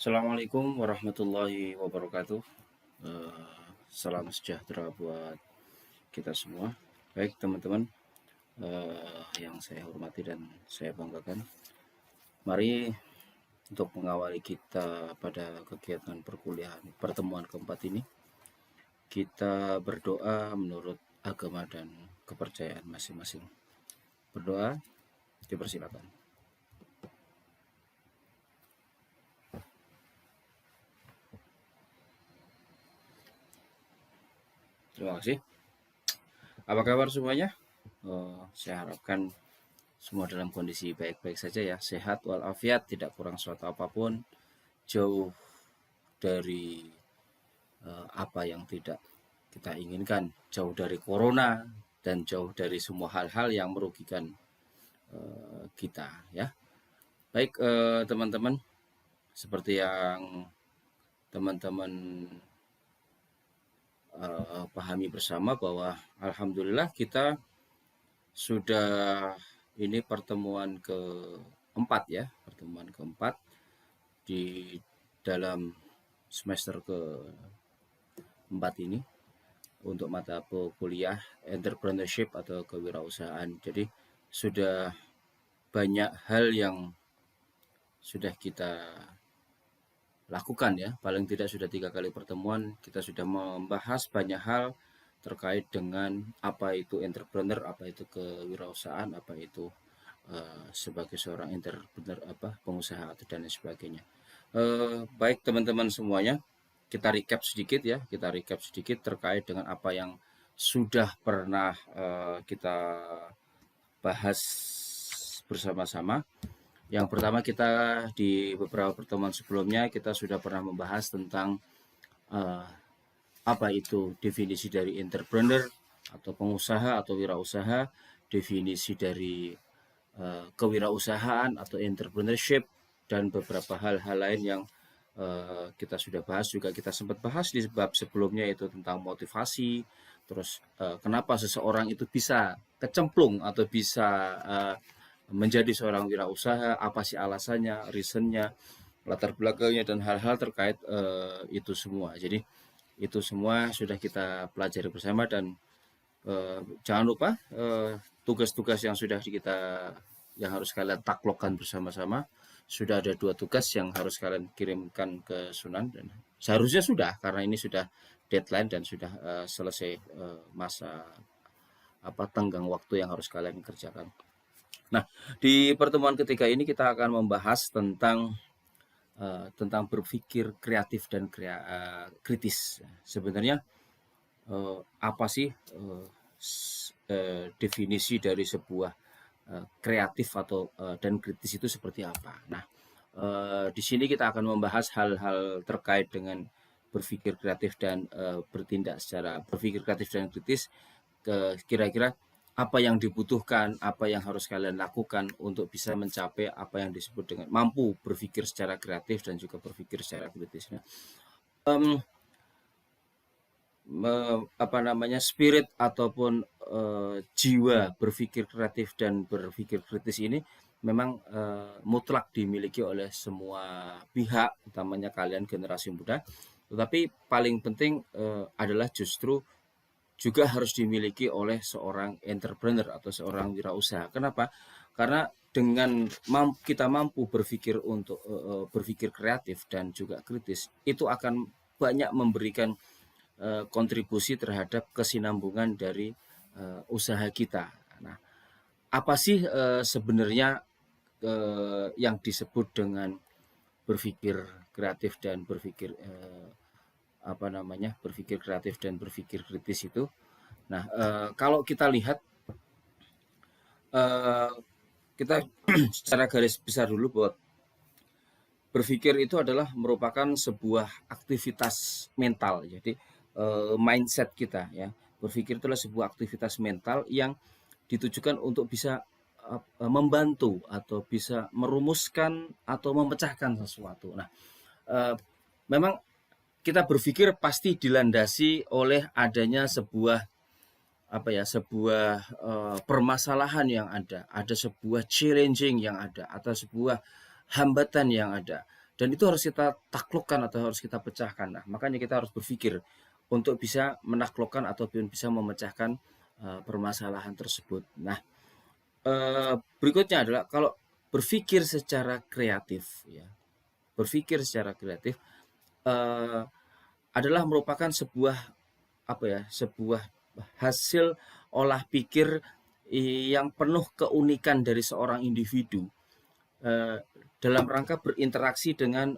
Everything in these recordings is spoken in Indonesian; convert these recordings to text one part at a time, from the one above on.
Assalamualaikum warahmatullahi wabarakatuh. Salam sejahtera buat kita semua. Baik teman-teman, yang saya hormati dan saya banggakan. Mari untuk mengawali kita pada kegiatan perkuliahan pertemuan keempat ini, kita berdoa menurut agama dan kepercayaan masing-masing. Berdoa, dipersilakan. Terima kasih. Apa kabar semuanya? Saya harapkan semua dalam kondisi baik-baik saja ya, sehat walafiat, tidak kurang suatu apapun, jauh dari apa yang tidak kita inginkan, jauh dari corona dan jauh dari semua hal-hal yang merugikan kita ya. Baik teman-teman, seperti yang teman-teman pahami bersama bahwa alhamdulillah kita sudah ini pertemuan keempat ya, pertemuan keempat di dalam semester keempat ini untuk mata kuliah entrepreneurship atau kewirausahaan. Jadi sudah banyak hal yang sudah kita lakukan ya, paling tidak sudah 3 kali pertemuan, kita sudah membahas banyak hal terkait dengan apa itu entrepreneur, apa itu kewirausahaan, apa itu sebagai seorang entrepreneur, pengusaha dan lain sebagainya. Baik teman-teman semuanya, kita recap sedikit ya, kita recap sedikit terkait dengan apa yang sudah pernah kita bahas bersama-sama. Yang pertama, kita di beberapa pertemuan sebelumnya kita sudah pernah membahas tentang apa itu definisi dari entrepreneur atau pengusaha atau wirausaha, definisi dari kewirausahaan atau entrepreneurship, dan beberapa hal-hal lain yang kita sudah bahas. Juga kita sempat bahas di bab sebelumnya itu tentang motivasi, terus kenapa seseorang itu bisa kecemplung atau bisa menjadi seorang wirausaha, apa sih alasannya, reasonnya, latar belakangnya, dan hal-hal terkait itu semua. Jadi itu semua sudah kita pelajari bersama, dan jangan lupa tugas-tugas yang sudah yang harus kalian taklukkan bersama-sama. Sudah ada 2 tugas yang harus kalian kirimkan ke Sunan, dan seharusnya sudah, karena ini sudah deadline dan sudah selesai masa tenggang waktu yang harus kalian kerjakan. Nah, di pertemuan ketiga ini kita akan membahas tentang berpikir kreatif dan kritis. Sebenarnya apa sih definisi dari sebuah kreatif atau dan kritis itu seperti apa? Nah, di sini kita akan membahas hal-hal terkait dengan berpikir kreatif dan berpikir kreatif dan kritis. Kira-kira apa yang dibutuhkan, apa yang harus kalian lakukan untuk bisa mencapai apa yang disebut dengan mampu berpikir secara kreatif dan juga berpikir secara kritis. Nah, spirit ataupun jiwa berpikir kreatif dan berpikir kritis ini memang mutlak dimiliki oleh semua pihak, utamanya kalian generasi muda. Tetapi paling penting adalah justru juga harus dimiliki oleh seorang entrepreneur atau seorang wirausaha. Kenapa? Karena dengan kita mampu berpikir untuk berpikir kreatif dan juga kritis, itu akan banyak memberikan kontribusi terhadap kesinambungan dari usaha kita. Nah, apa sih sebenarnya yang disebut dengan berpikir kreatif dan berpikir kreatif dan berpikir kritis itu? Nah, kalau kita lihat, kita secara garis besar dulu bahwa berpikir itu adalah merupakan sebuah aktivitas mental. Jadi mindset kita ya, berpikir itu adalah sebuah aktivitas mental yang ditujukan untuk bisa membantu atau bisa merumuskan atau memecahkan sesuatu. Nah, memang kita berpikir pasti dilandasi oleh adanya sebuah permasalahan yang ada sebuah challenging yang ada, atau sebuah hambatan yang ada. Dan itu harus kita taklukkan atau harus kita pecahkan. Nah, makanya kita harus berpikir untuk bisa menaklukkan ataupun bisa memecahkan permasalahan tersebut. Nah, berikutnya adalah kalau berpikir secara kreatif, ya, berpikir secara kreatif eh, adalah merupakan sebuah apa ya, sebuah hasil olah pikir yang penuh keunikan dari seorang individu dalam rangka berinteraksi dengan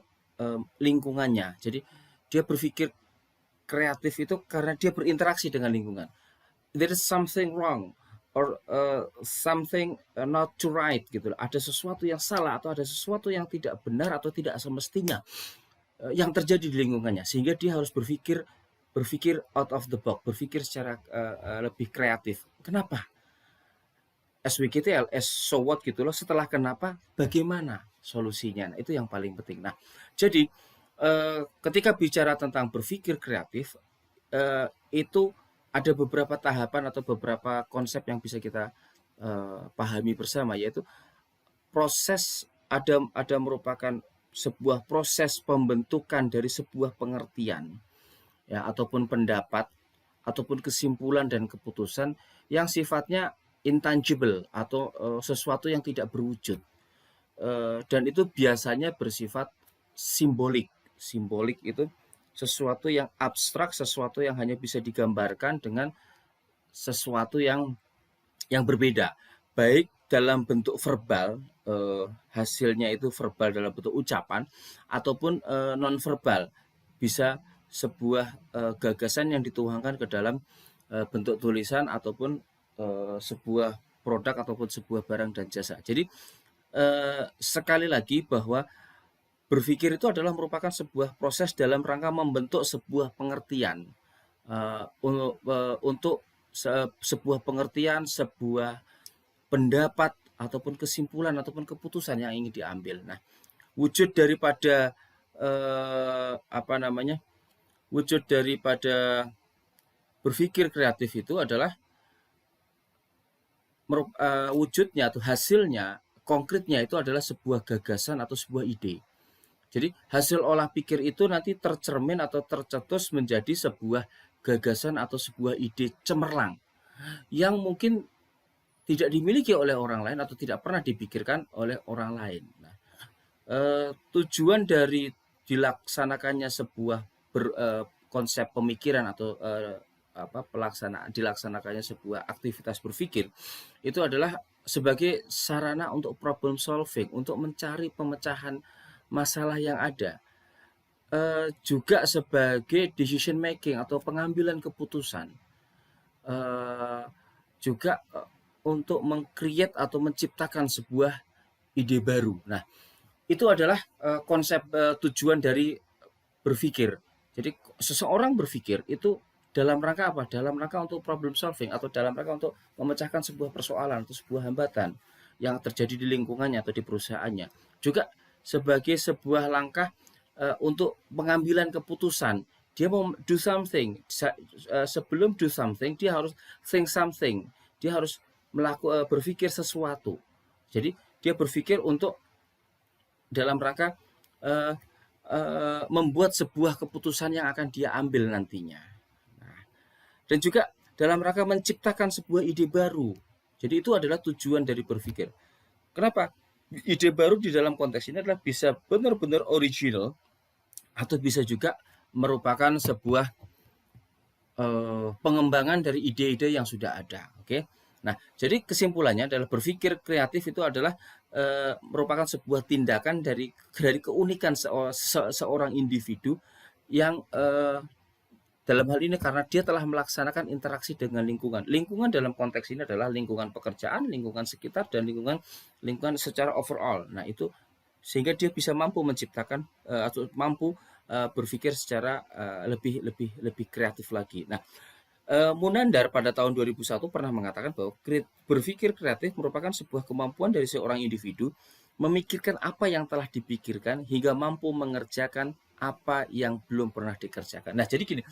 lingkungannya. Jadi dia berpikir kreatif itu karena dia berinteraksi dengan lingkungan. There is something wrong or something not to right gitu. Ada sesuatu yang salah atau ada sesuatu yang tidak benar atau tidak semestinya yang terjadi di lingkungannya, sehingga dia harus berpikir out of the box, berpikir secara lebih kreatif. Kenapa? SWGTL, so what gitu loh. Setelah kenapa, bagaimana solusinya? Nah, itu yang paling penting. Nah, jadi ketika bicara tentang berpikir kreatif, itu ada beberapa tahapan atau beberapa konsep yang bisa kita pahami bersama, yaitu proses ada merupakan sebuah proses pembentukan dari sebuah pengertian, ya, ataupun pendapat ataupun kesimpulan dan keputusan yang sifatnya intangible atau sesuatu yang tidak berwujud, dan itu biasanya bersifat simbolik. Simbolik itu sesuatu yang abstrak, sesuatu yang hanya bisa digambarkan dengan sesuatu yang berbeda, baik dalam bentuk verbal, hasilnya itu verbal dalam bentuk ucapan, ataupun non verbal, bisa sebuah gagasan yang dituangkan ke dalam bentuk tulisan ataupun sebuah produk ataupun sebuah barang dan jasa. Jadi sekali lagi bahwa berpikir itu adalah merupakan sebuah proses dalam rangka membentuk sebuah pengertian, untuk sebuah pengertian, sebuah pendapat ataupun kesimpulan ataupun keputusan yang ingin diambil. Nah, wujud daripada apa namanya? Wujud daripada berpikir kreatif itu adalah wujudnya atau hasilnya konkretnya itu adalah sebuah gagasan atau sebuah ide. Jadi hasil olah pikir itu nanti tercermin atau tercetus menjadi sebuah gagasan atau sebuah ide cemerlang yang mungkin tidak dimiliki oleh orang lain atau tidak pernah dipikirkan oleh orang lain. Nah, tujuan dari dilaksanakannya sebuah konsep pemikiran atau dilaksanakannya sebuah aktivitas berpikir itu adalah sebagai sarana untuk problem solving, untuk mencari pemecahan masalah yang ada, juga sebagai decision making atau pengambilan keputusan, juga untuk meng-create atau menciptakan sebuah ide baru. Nah, itu adalah konsep tujuan dari berpikir. Jadi seseorang berpikir itu dalam rangka apa? Dalam rangka untuk problem solving atau dalam rangka untuk memecahkan sebuah persoalan atau sebuah hambatan yang terjadi di lingkungannya atau di perusahaannya. Juga sebagai sebuah langkah untuk pengambilan keputusan. Dia mau do something, sebelum do something dia harus think something. Dia harus berpikir sesuatu. Jadi dia berpikir untuk dalam rangka membuat sebuah keputusan yang akan dia ambil nantinya. Nah, dan juga dalam rangka menciptakan sebuah ide baru. Jadi itu adalah tujuan dari berpikir. Kenapa? Ide baru di dalam konteks ini adalah bisa benar-benar original atau bisa juga merupakan sebuah pengembangan dari ide-ide yang sudah ada. Oke. Nah, jadi kesimpulannya adalah berpikir kreatif itu adalah merupakan sebuah tindakan dari keunikan seorang individu yang dalam hal ini karena dia telah melaksanakan interaksi dengan lingkungan. Lingkungan dalam konteks ini adalah lingkungan pekerjaan, lingkungan sekitar, dan lingkungan secara overall. Nah, itu sehingga dia bisa mampu menciptakan atau mampu berpikir secara lebih kreatif lagi. Nah, Munandar pada tahun 2001 pernah mengatakan bahwa berpikir kreatif merupakan sebuah kemampuan dari seorang individu memikirkan apa yang telah dipikirkan hingga mampu mengerjakan apa yang belum pernah dikerjakan. Nah, jadi gini,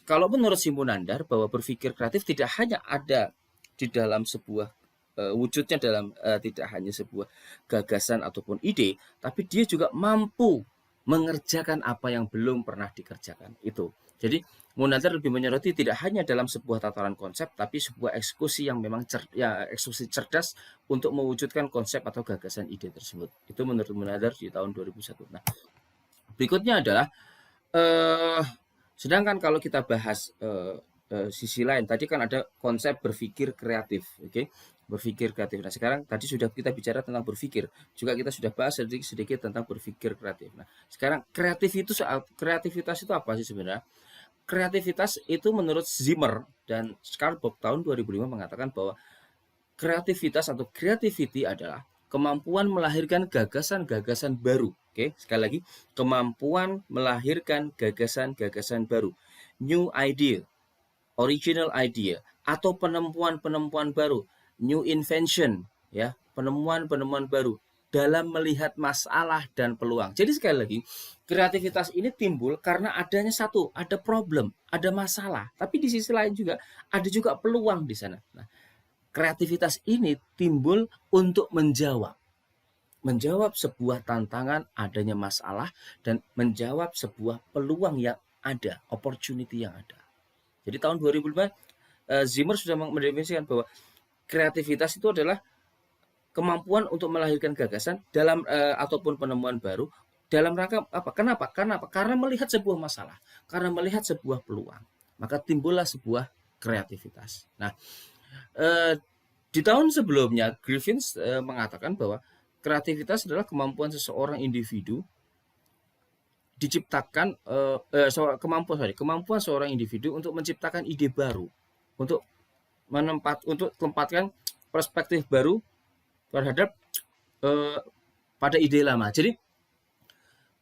kalau menurut si Munandar bahwa berpikir kreatif tidak hanya ada di dalam sebuah wujudnya dalam tidak hanya sebuah gagasan ataupun ide, tapi dia juga mampu mengerjakan apa yang belum pernah dikerjakan itu. Jadi Munazir lebih menyoroti tidak hanya dalam sebuah tataran konsep, tapi sebuah eksekusi yang memang eksekusi cerdas untuk mewujudkan konsep atau gagasan ide tersebut. Itu menurut Munazir di tahun 2001. Nah, berikutnya adalah eh, sedangkan kalau kita bahas sisi lain, tadi kan ada konsep berpikir kreatif, oke? Berpikir kreatif. Nah, sekarang tadi sudah kita bicara tentang berpikir, juga kita sudah bahas sedikit tentang berpikir kreatif. Nah, sekarang kreativitas itu apa sih sebenarnya? Kreativitas itu menurut Zimmer dan Scarbock tahun 2005 mengatakan bahwa kreativitas atau creativity adalah kemampuan melahirkan gagasan-gagasan baru. Oke, sekali lagi, kemampuan melahirkan gagasan-gagasan baru. New idea, original idea, atau penemuan-penemuan baru. New invention, ya, penemuan-penemuan baru dalam melihat masalah dan peluang. Jadi sekali lagi, kreativitas ini timbul karena adanya ada problem, ada masalah. Tapi di sisi lain juga ada juga peluang di sana. Nah, kreativitas ini timbul untuk menjawab sebuah tantangan, adanya masalah, dan menjawab sebuah peluang yang ada, opportunity yang ada. Jadi tahun 2005 Zimmer sudah mendefinisikan bahwa kreativitas itu adalah kemampuan untuk melahirkan gagasan dalam ataupun penemuan baru dalam rangka apa? Kenapa? Karena melihat sebuah masalah, karena melihat sebuah peluang, maka timbullah sebuah kreativitas. Nah, di tahun sebelumnya Griffiths mengatakan bahwa kreativitas adalah kemampuan seseorang individu diciptakan kemampuan seorang individu untuk menciptakan ide baru, untuk tempatkan perspektif baru terhadap pada ide lama. Jadi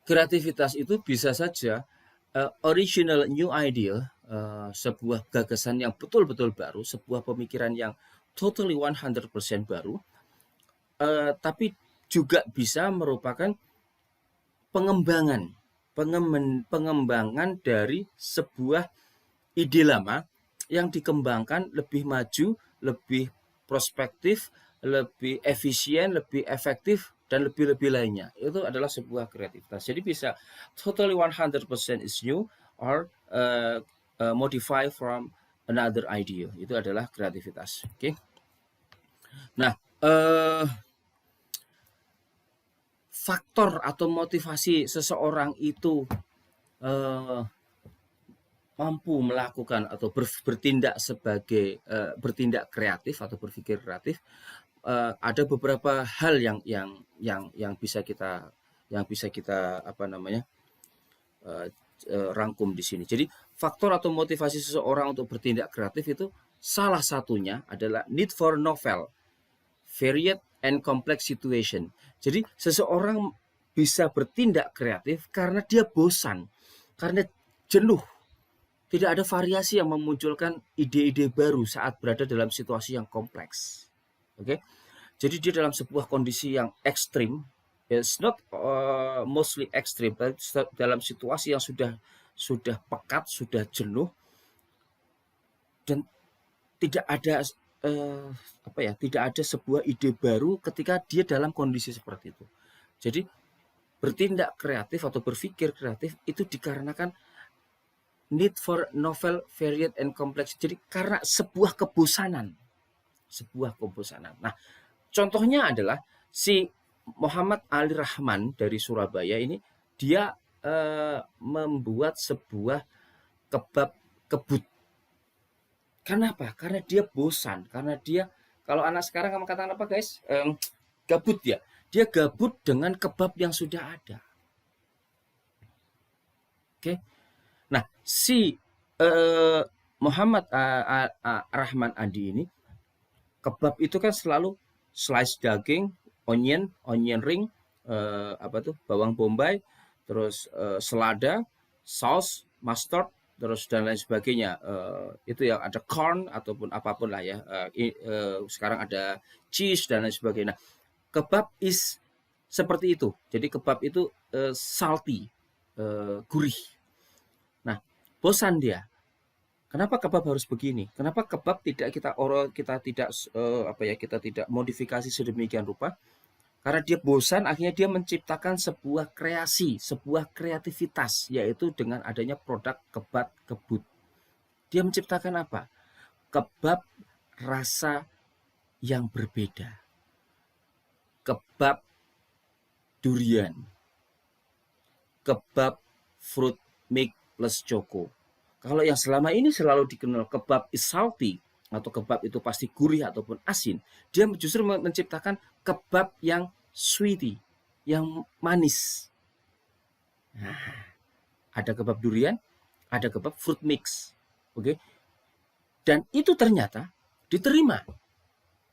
kreativitas itu bisa saja original new idea, sebuah gagasan yang betul-betul baru, sebuah pemikiran yang totally 100% baru, tapi juga bisa merupakan pengembangan dari sebuah ide lama yang dikembangkan lebih maju, lebih prospektif, lebih efisien, lebih efektif, dan lebih-lebih lainnya. Itu adalah sebuah kreativitas. Jadi bisa totally 100% is new or modify from another idea. Itu adalah kreativitas. Oke. Nah, faktor atau motivasi seseorang itu mampu melakukan atau bertindak sebagai bertindak kreatif atau berpikir kreatif, ada beberapa hal yang bisa kita rangkum di sini. Jadi faktor atau motivasi seseorang untuk bertindak kreatif itu salah satunya adalah need for novel, varied and complex situation. Jadi seseorang bisa bertindak kreatif karena dia bosan, karena jenuh. Tidak ada variasi yang memunculkan ide-ide baru saat berada dalam situasi yang kompleks. Oke, jadi dia dalam sebuah kondisi yang ekstrim. It's not mostly ekstrim, tapi dalam situasi yang sudah pekat, sudah jenuh, dan tidak ada tidak ada sebuah ide baru ketika dia dalam kondisi seperti itu. Jadi bertindak kreatif atau berpikir kreatif itu dikarenakan need for novel, varied and complex. Jadi karena sebuah kebosanan. Nah, contohnya adalah si Muhammad Ali Rahman dari Surabaya ini, dia membuat sebuah kebab kebut. Kenapa? Karena dia bosan, karena dia, kalau anak sekarang kamu katakan apa guys? Gabut ya. Dia gabut dengan kebab yang sudah ada. Oke. Nah, si Muhammad Rahman Andi ini, kebab itu kan selalu slice daging, onion ring, bawang bombay, terus selada, saus, mustard, terus dan lain sebagainya. Itu yang ada corn ataupun apapun lah ya. Sekarang ada cheese dan lain sebagainya. Nah, kebab is seperti itu. Jadi kebab itu salty, gurih. Nah, bosan dia. Kenapa kebab harus begini? Kenapa kebab tidak kita tidak kita tidak modifikasi sedemikian rupa? Karena dia bosan, akhirnya dia menciptakan sebuah kreasi, sebuah kreativitas, yaitu dengan adanya produk kebab kebut. Dia menciptakan apa? Kebab rasa yang berbeda. Kebab durian. Kebab fruit mix plus choco. Kalau yang selama ini selalu dikenal kebab is salty, atau kebab itu pasti gurih ataupun asin, dia justru menciptakan kebab yang sweety, yang manis. Nah, ada kebab durian, ada kebab fruit mix. Oke. Dan itu ternyata diterima.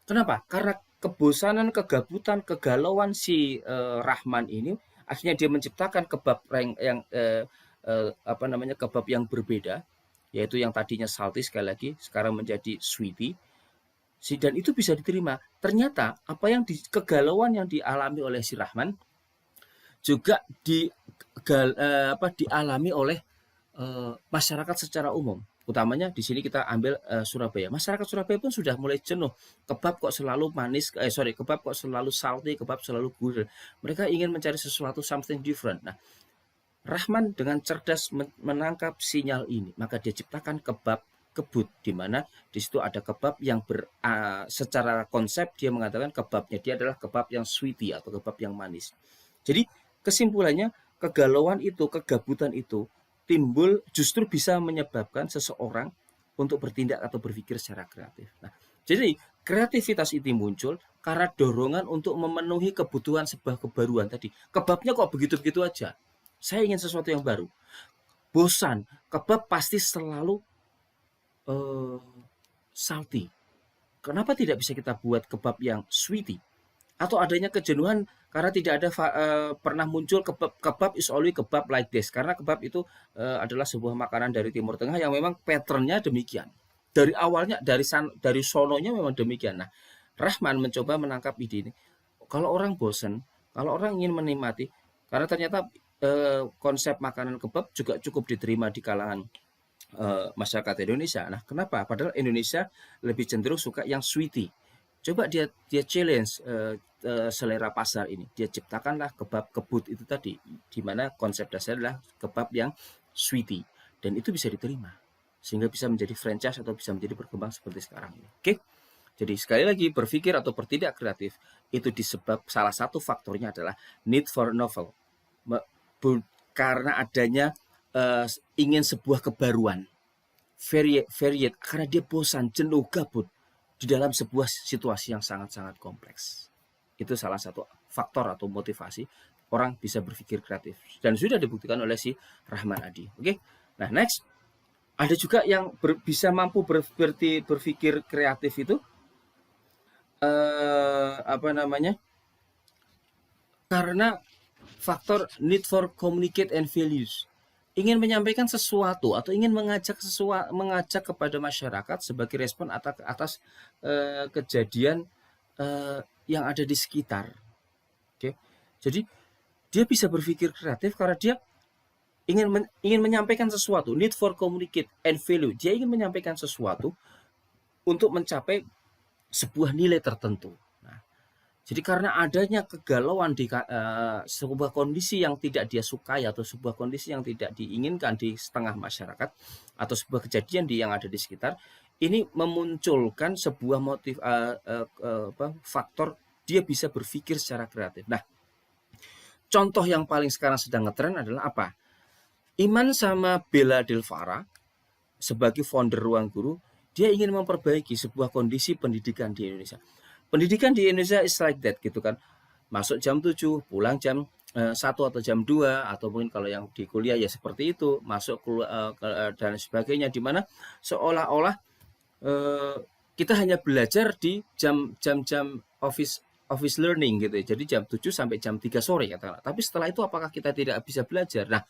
Kenapa? Karena kebosanan, kegabutan, kegalauan si Rahman ini akhirnya dia menciptakan kebab yang kebab yang berbeda, yaitu yang tadinya salty sekali lagi sekarang menjadi sweety. Dan itu bisa diterima. Ternyata apa yang kegalauan yang dialami oleh si Rahman juga dialami oleh masyarakat secara umum. Utamanya di sini kita ambil Surabaya. Masyarakat Surabaya pun sudah mulai jenuh. Kebab kok selalu manis, kebab kok selalu salty, kebab selalu gurih. Mereka ingin mencari sesuatu something different. Nah, Rahman dengan cerdas menangkap sinyal ini, maka dia ciptakan kebab kebut, di mana di situ ada kebab yang secara konsep dia mengatakan kebabnya dia adalah kebab yang sweety atau kebab yang manis. Jadi kesimpulannya kegalauan itu, kegabutan itu timbul justru bisa menyebabkan seseorang untuk bertindak atau berpikir secara kreatif. Nah, jadi kreativitas itu muncul karena dorongan untuk memenuhi kebutuhan sebuah kebaruan tadi. Kebabnya kok begitu-begitu aja. Saya ingin sesuatu yang baru. Bosan, kebab pasti selalu salty. Kenapa tidak bisa kita buat kebab yang sweety? Atau adanya kejenuhan karena tidak ada pernah muncul kebab is only kebab like this. Karena kebab itu adalah sebuah makanan dari Timur Tengah yang memang patternnya demikian. Dari awalnya, dari sononya memang demikian. Nah, Rahman mencoba menangkap ide ini. Kalau orang bosan, kalau orang ingin menikmati, karena ternyata konsep makanan kebab juga cukup diterima di kalangan masyarakat Indonesia. Nah, kenapa? Padahal Indonesia lebih cenderung suka yang sweety. Coba dia challenge selera pasar ini. Dia ciptakanlah kebab kebut itu tadi, di mana konsep dasar adalah kebab yang sweety, dan itu bisa diterima sehingga bisa menjadi franchise atau bisa menjadi berkembang seperti sekarang ini. Oke. Jadi sekali lagi, berpikir atau bertindak kreatif itu disebab salah satu faktornya adalah need for novel. Karena adanya ingin sebuah kebaruan, varied, karena dia bosan, jenuh, gabut di dalam sebuah situasi yang sangat-sangat kompleks. Itu salah satu faktor atau motivasi orang bisa berpikir kreatif, dan sudah dibuktikan oleh si Rahman Adi. Oke. Nah, next, ada juga yang bisa mampu berpikir kreatif itu karena faktor need for communicate and values. Ingin menyampaikan sesuatu atau ingin mengajak kepada masyarakat sebagai respon atas kejadian yang ada di sekitar. Oke. Jadi dia bisa berpikir kreatif karena dia ingin menyampaikan sesuatu, need for communicate and value. Dia ingin menyampaikan sesuatu untuk mencapai sebuah nilai tertentu. Nah, jadi karena adanya kegalauan di sebuah kondisi yang tidak dia sukai atau sebuah kondisi yang tidak diinginkan di setengah masyarakat atau sebuah kejadian yang ada di sekitar, ini memunculkan sebuah faktor dia bisa berpikir secara kreatif. Nah, contoh yang paling sekarang sedang ngetren adalah apa? Iman sama Bella Delvara sebagai founder Ruang Guru, dia ingin memperbaiki sebuah kondisi pendidikan di Indonesia. Pendidikan di Indonesia is like that gitu kan. Masuk jam 7, pulang jam 1 atau jam 2, atau mungkin kalau yang di kuliah ya seperti itu, masuk dan sebagainya, di mana seolah-olah kita hanya belajar di jam-jam office learning gitu ya. Jadi jam 7 sampai jam 3 sore katakanlah. Tapi setelah itu apakah kita tidak bisa belajar? Nah,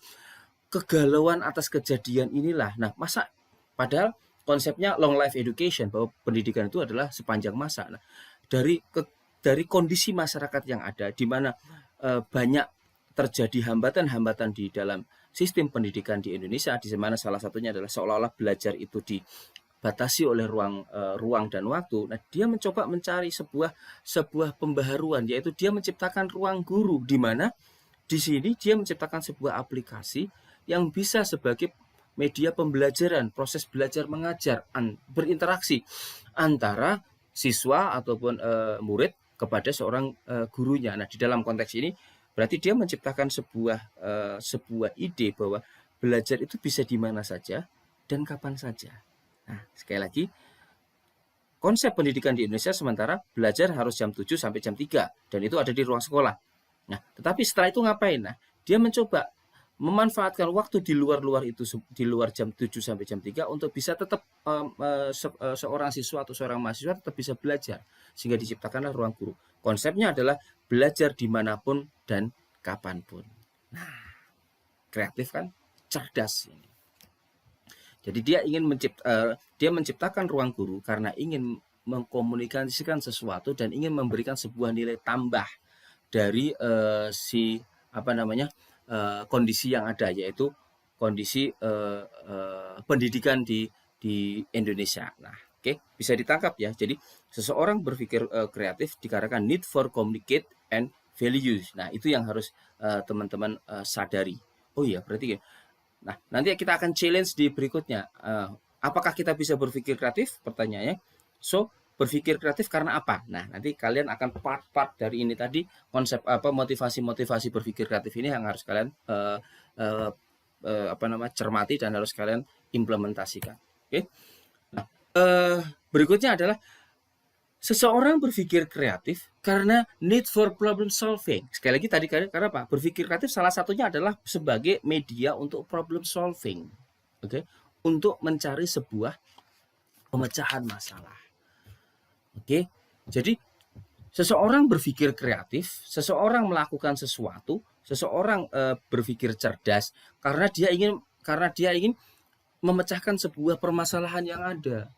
kegalauan atas kejadian inilah. Nah, masa padahal konsepnya long life education, bahwa pendidikan itu adalah sepanjang masa. Nah, dari kondisi masyarakat yang ada, di mana banyak terjadi hambatan-hambatan di dalam sistem pendidikan di Indonesia, di mana salah satunya adalah seolah-olah belajar itu dibatasi oleh ruang dan waktu. Nah, dia mencoba mencari sebuah pembaharuan, yaitu dia menciptakan ruang guru, di mana di sini dia menciptakan sebuah aplikasi yang bisa sebagai media pembelajaran, proses belajar mengajar, berinteraksi antara siswa ataupun murid kepada seorang gurunya. Nah, di dalam konteks ini berarti dia menciptakan sebuah ide bahwa belajar itu bisa di mana saja dan kapan saja. Nah, sekali lagi, konsep pendidikan di Indonesia sementara belajar harus jam 7 sampai jam 3 dan itu ada di ruang sekolah. Nah, tetapi setelah itu ngapain? Nah, dia mencoba memanfaatkan waktu di luar itu, di luar jam 7 sampai jam 3 untuk bisa tetap seorang siswa atau seorang mahasiswa tetap bisa belajar, sehingga diciptakanlah ruang guru. Konsepnya adalah belajar dimanapun dan kapanpun. Nah, kreatif kan? Cerdas ini. Jadi dia menciptakan ruang guru karena ingin mengkomunikasikan sesuatu dan ingin memberikan sebuah nilai tambah dari kondisi yang ada, yaitu kondisi pendidikan di Indonesia. Nah, bisa ditangkap ya. Jadi seseorang berpikir kreatif dikarenakan need for communicate and values. Nah, itu yang harus teman-teman sadari. Oh iya, berarti nah, nanti kita akan challenge di berikutnya. Apakah kita bisa berpikir kreatif? Pertanyaannya. So, berpikir kreatif karena apa? Nah, nanti kalian akan part-part dari ini tadi, konsep motivasi-motivasi berpikir kreatif ini yang harus kalian cermati dan harus kalian implementasikan. Oke. Nah, berikutnya adalah seseorang berpikir kreatif karena need for problem solving. Sekali lagi tadi karena apa? Berpikir kreatif salah satunya adalah sebagai media untuk problem solving. Oke, untuk mencari sebuah pemecahan masalah. Oke. Jadi seseorang berpikir kreatif, seseorang melakukan sesuatu, seseorang berpikir cerdas karena dia ingin memecahkan sebuah permasalahan yang ada.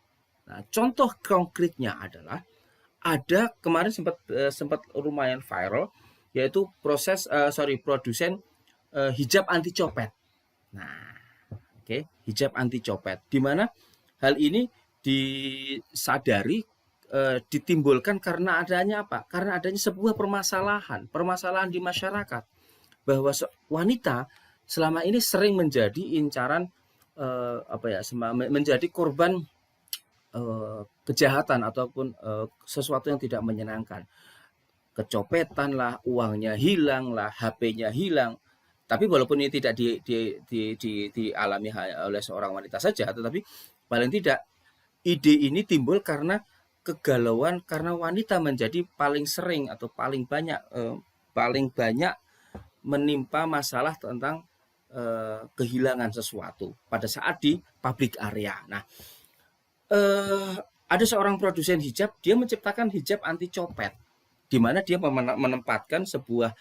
Nah, contoh konkretnya adalah ada kemarin sempat lumayan viral, yaitu produsen hijab anti copet. Nah, hijab anti copet, di mana hal ini disadari ditimbulkan karena adanya apa? Karena adanya sebuah permasalahan di masyarakat, bahwa wanita selama ini sering menjadi incaran menjadi korban kejahatan ataupun sesuatu yang tidak menyenangkan. Kecopetan lah, uangnya hilang lah, HP-nya hilang. Tapi walaupun ini tidak dialami oleh seorang wanita saja, tetapi paling tidak ide ini timbul karena kegalauan, karena wanita menjadi paling sering atau paling banyak menimpa masalah tentang kehilangan sesuatu pada saat di public area. Nah, ada seorang produsen hijab, dia menciptakan hijab anti copet, di mana dia menempatkan sebuah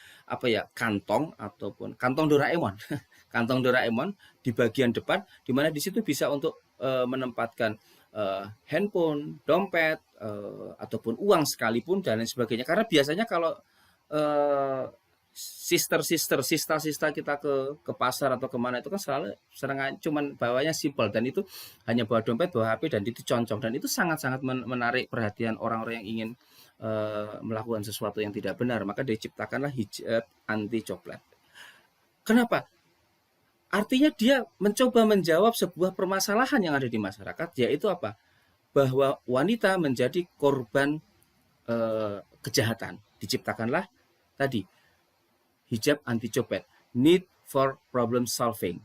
kantong ataupun kantong Doraemon, kantong Doraemon di bagian depan, di mana di situ bisa untuk menempatkan handphone, dompet, ataupun uang sekalipun dan lain sebagainya. Karena biasanya kalau sista kita ke pasar atau kemana itu kan selalu cuman bawanya simpel, dan itu hanya bawa dompet, bawa HP, dan itu concong, dan itu sangat-sangat menarik perhatian orang-orang yang ingin melakukan sesuatu yang tidak benar. Maka diciptakanlah hijab anti copet. Kenapa? Artinya dia mencoba menjawab sebuah permasalahan yang ada di masyarakat, yaitu apa? Bahwa wanita menjadi korban kejahatan. Diciptakanlah tadi hijab anti copet, need for problem solving.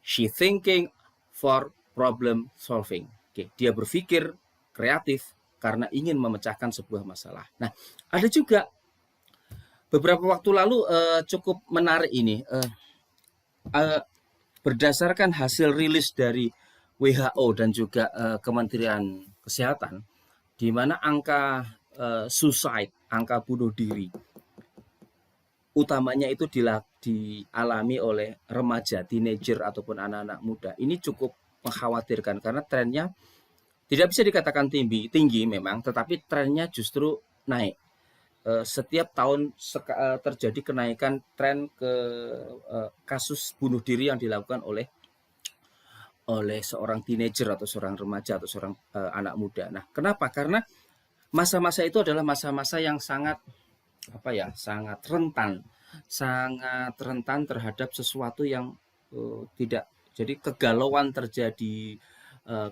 She thinking for problem solving. Dia berpikir kreatif karena ingin memecahkan sebuah masalah. Nah, ada juga beberapa waktu lalu cukup menarik ini, berdasarkan hasil rilis dari WHO dan juga Kementerian Kesehatan, di mana angka suicide, angka bunuh diri utamanya itu dialami oleh remaja, teenager ataupun anak-anak muda. Ini cukup mengkhawatirkan karena trennya tidak bisa dikatakan tinggi memang, tetapi trennya justru naik. setiap tahun terjadi kenaikan tren kasus bunuh diri yang dilakukan oleh seorang teenager atau seorang remaja atau seorang anak muda. Nah, kenapa? Karena masa-masa itu adalah masa-masa yang sangat sangat rentan terhadap sesuatu yang tidak, jadi kegalauan terjadi,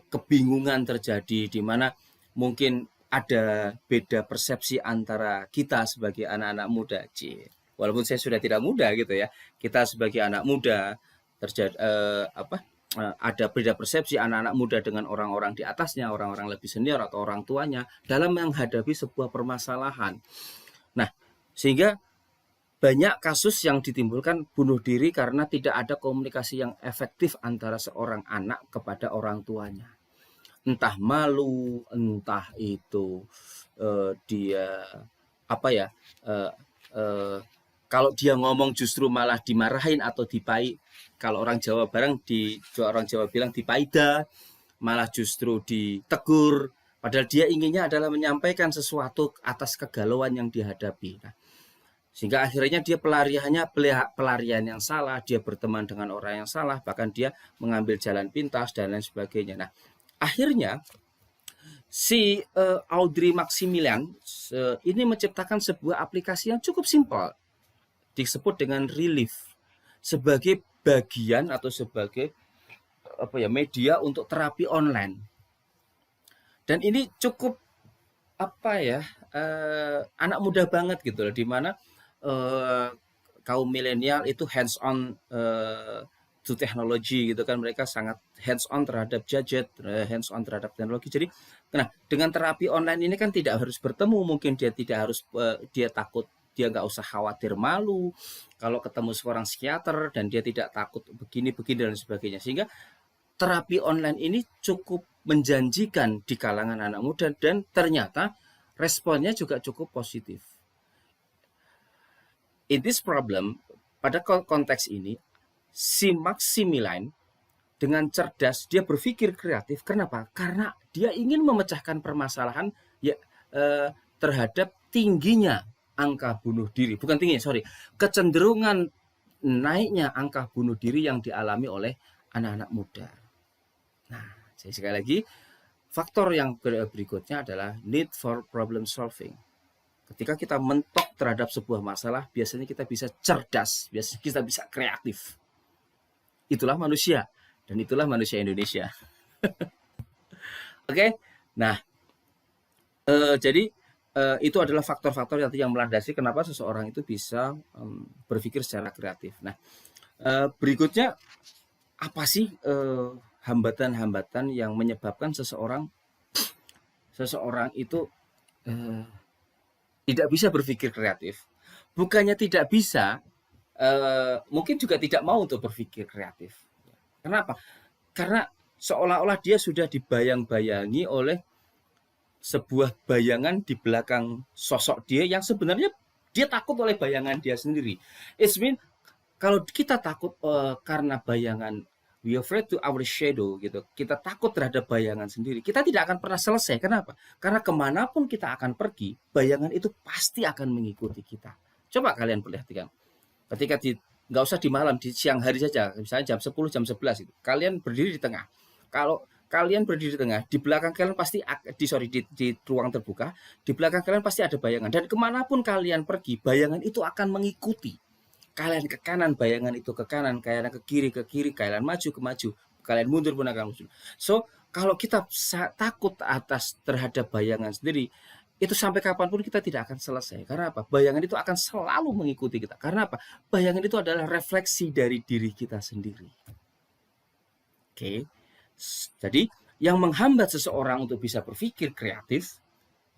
kebingungan terjadi, di mana mungkin ada beda persepsi antara kita sebagai anak-anak muda, walaupun saya sudah tidak muda gitu ya, kita sebagai anak muda terjadi ada beda persepsi anak-anak muda dengan orang-orang di atasnya, orang-orang lebih senior atau orang tuanya dalam menghadapi sebuah permasalahan. Nah, sehingga banyak kasus yang ditimbulkan bunuh diri karena tidak ada komunikasi yang efektif antara seorang anak kepada orang tuanya. Entah malu, entah itu dia kalau dia ngomong justru malah dimarahin atau dipai. Kalau orang Jawa bilang dipaida, malah justru ditegur. Padahal dia inginnya adalah menyampaikan sesuatu atas kegalauan yang dihadapi. Nah, sehingga akhirnya dia pelarian yang salah, dia berteman dengan orang yang salah, bahkan dia mengambil jalan pintas dan lain sebagainya. Nah, akhirnya si Audrey Maximilian ini menciptakan sebuah aplikasi yang cukup simpel, disebut dengan Relief, sebagai bagian atau sebagai media untuk terapi online. Dan ini cukup anak muda banget gitu loh, di mana kaum milenial itu hands on to teknologi gitu kan, mereka sangat hands on terhadap gadget, hands on terhadap teknologi. Jadi dengan terapi online ini kan tidak harus bertemu, mungkin dia tidak harus dia takut, dia nggak usah khawatir malu kalau ketemu seorang psikiater, dan dia tidak takut begini dan sebagainya. Sehingga terapi online ini cukup menjanjikan di kalangan anak muda, dan ternyata responnya juga cukup positif. In this problem, pada konteks ini, si Maximilian dengan cerdas dia berpikir kreatif. Kenapa? Karena dia ingin memecahkan permasalahan terhadap tingginya angka bunuh diri, kecenderungan naiknya angka bunuh diri yang dialami oleh anak-anak muda. Nah, sekali lagi, faktor yang berikutnya adalah need for problem solving. Ketika kita mentok terhadap sebuah masalah, biasanya kita bisa cerdas, biasanya kita bisa kreatif. Itulah manusia, dan itulah manusia Indonesia. Oke, nah, jadi itu adalah faktor-faktor yang melandasi kenapa seseorang itu bisa berpikir secara kreatif. Nah, berikutnya apa sih hambatan-hambatan yang menyebabkan seseorang itu tidak bisa berpikir kreatif? Bukannya tidak bisa, mungkin juga tidak mau untuk berpikir kreatif. Kenapa? Karena seolah-olah dia sudah dibayang-bayangi oleh sebuah bayangan di belakang sosok dia, yang sebenarnya dia takut oleh bayangan dia sendiri. It's mean kalau kita takut karena bayangan, we afraid to our shadow gitu. Kita takut terhadap bayangan sendiri. Kita tidak akan pernah selesai. Kenapa? Karena kemanapun kita akan pergi, bayangan itu pasti akan mengikuti kita. Coba kalian perhatikan. Ketika nggak usah di malam, di siang hari saja, misalnya jam 10, jam 11 itu, kalian berdiri di tengah. Kalau kalian berdiri di tengah, di belakang kalian pasti di ruang terbuka, di belakang kalian pasti ada bayangan, dan kemanapun kalian pergi, bayangan itu akan mengikuti. Kalian ke kanan, bayangan itu ke kanan, kalian ke kiri, kalian maju ke maju, kalian mundur pun akan muncul. So, kalau kita takut terhadap bayangan sendiri, itu sampai kapanpun kita tidak akan selesai. Karena apa? Bayangan itu akan selalu mengikuti kita. Karena apa? Bayangan itu adalah refleksi dari diri kita sendiri. Oke. Jadi, yang menghambat seseorang untuk bisa berpikir kreatif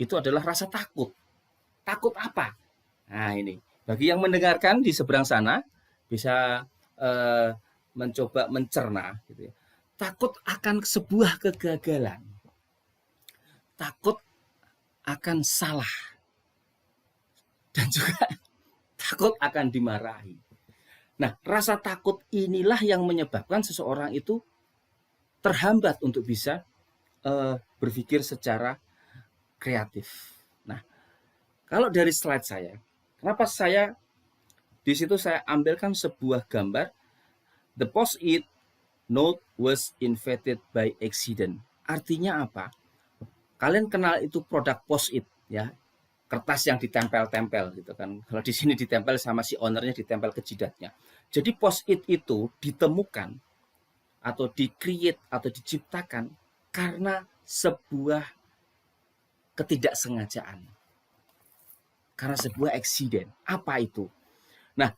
itu adalah rasa takut. Takut apa? Nah, ini. Bagi yang mendengarkan di seberang sana bisa mencoba mencerna gitu ya. Takut akan sebuah kegagalan. Takut akan salah. Dan juga takut akan dimarahi. Nah, rasa takut inilah yang menyebabkan seseorang itu terhambat untuk bisa berpikir secara kreatif. Nah, Kalau dari slide saya, kenapa saya di situ saya ambilkan sebuah gambar, the post-it note was invented by accident. Artinya apa? Kalian kenal itu produk post-it ya, kertas yang ditempel-tempel gitu kan. Kalau di sini ditempel sama si ownernya, ditempel ke jidatnya. Jadi post-it itu ditemukan atau di-create atau diciptakan karena sebuah ketidaksengajaan. Karena sebuah accident. Apa itu? Nah,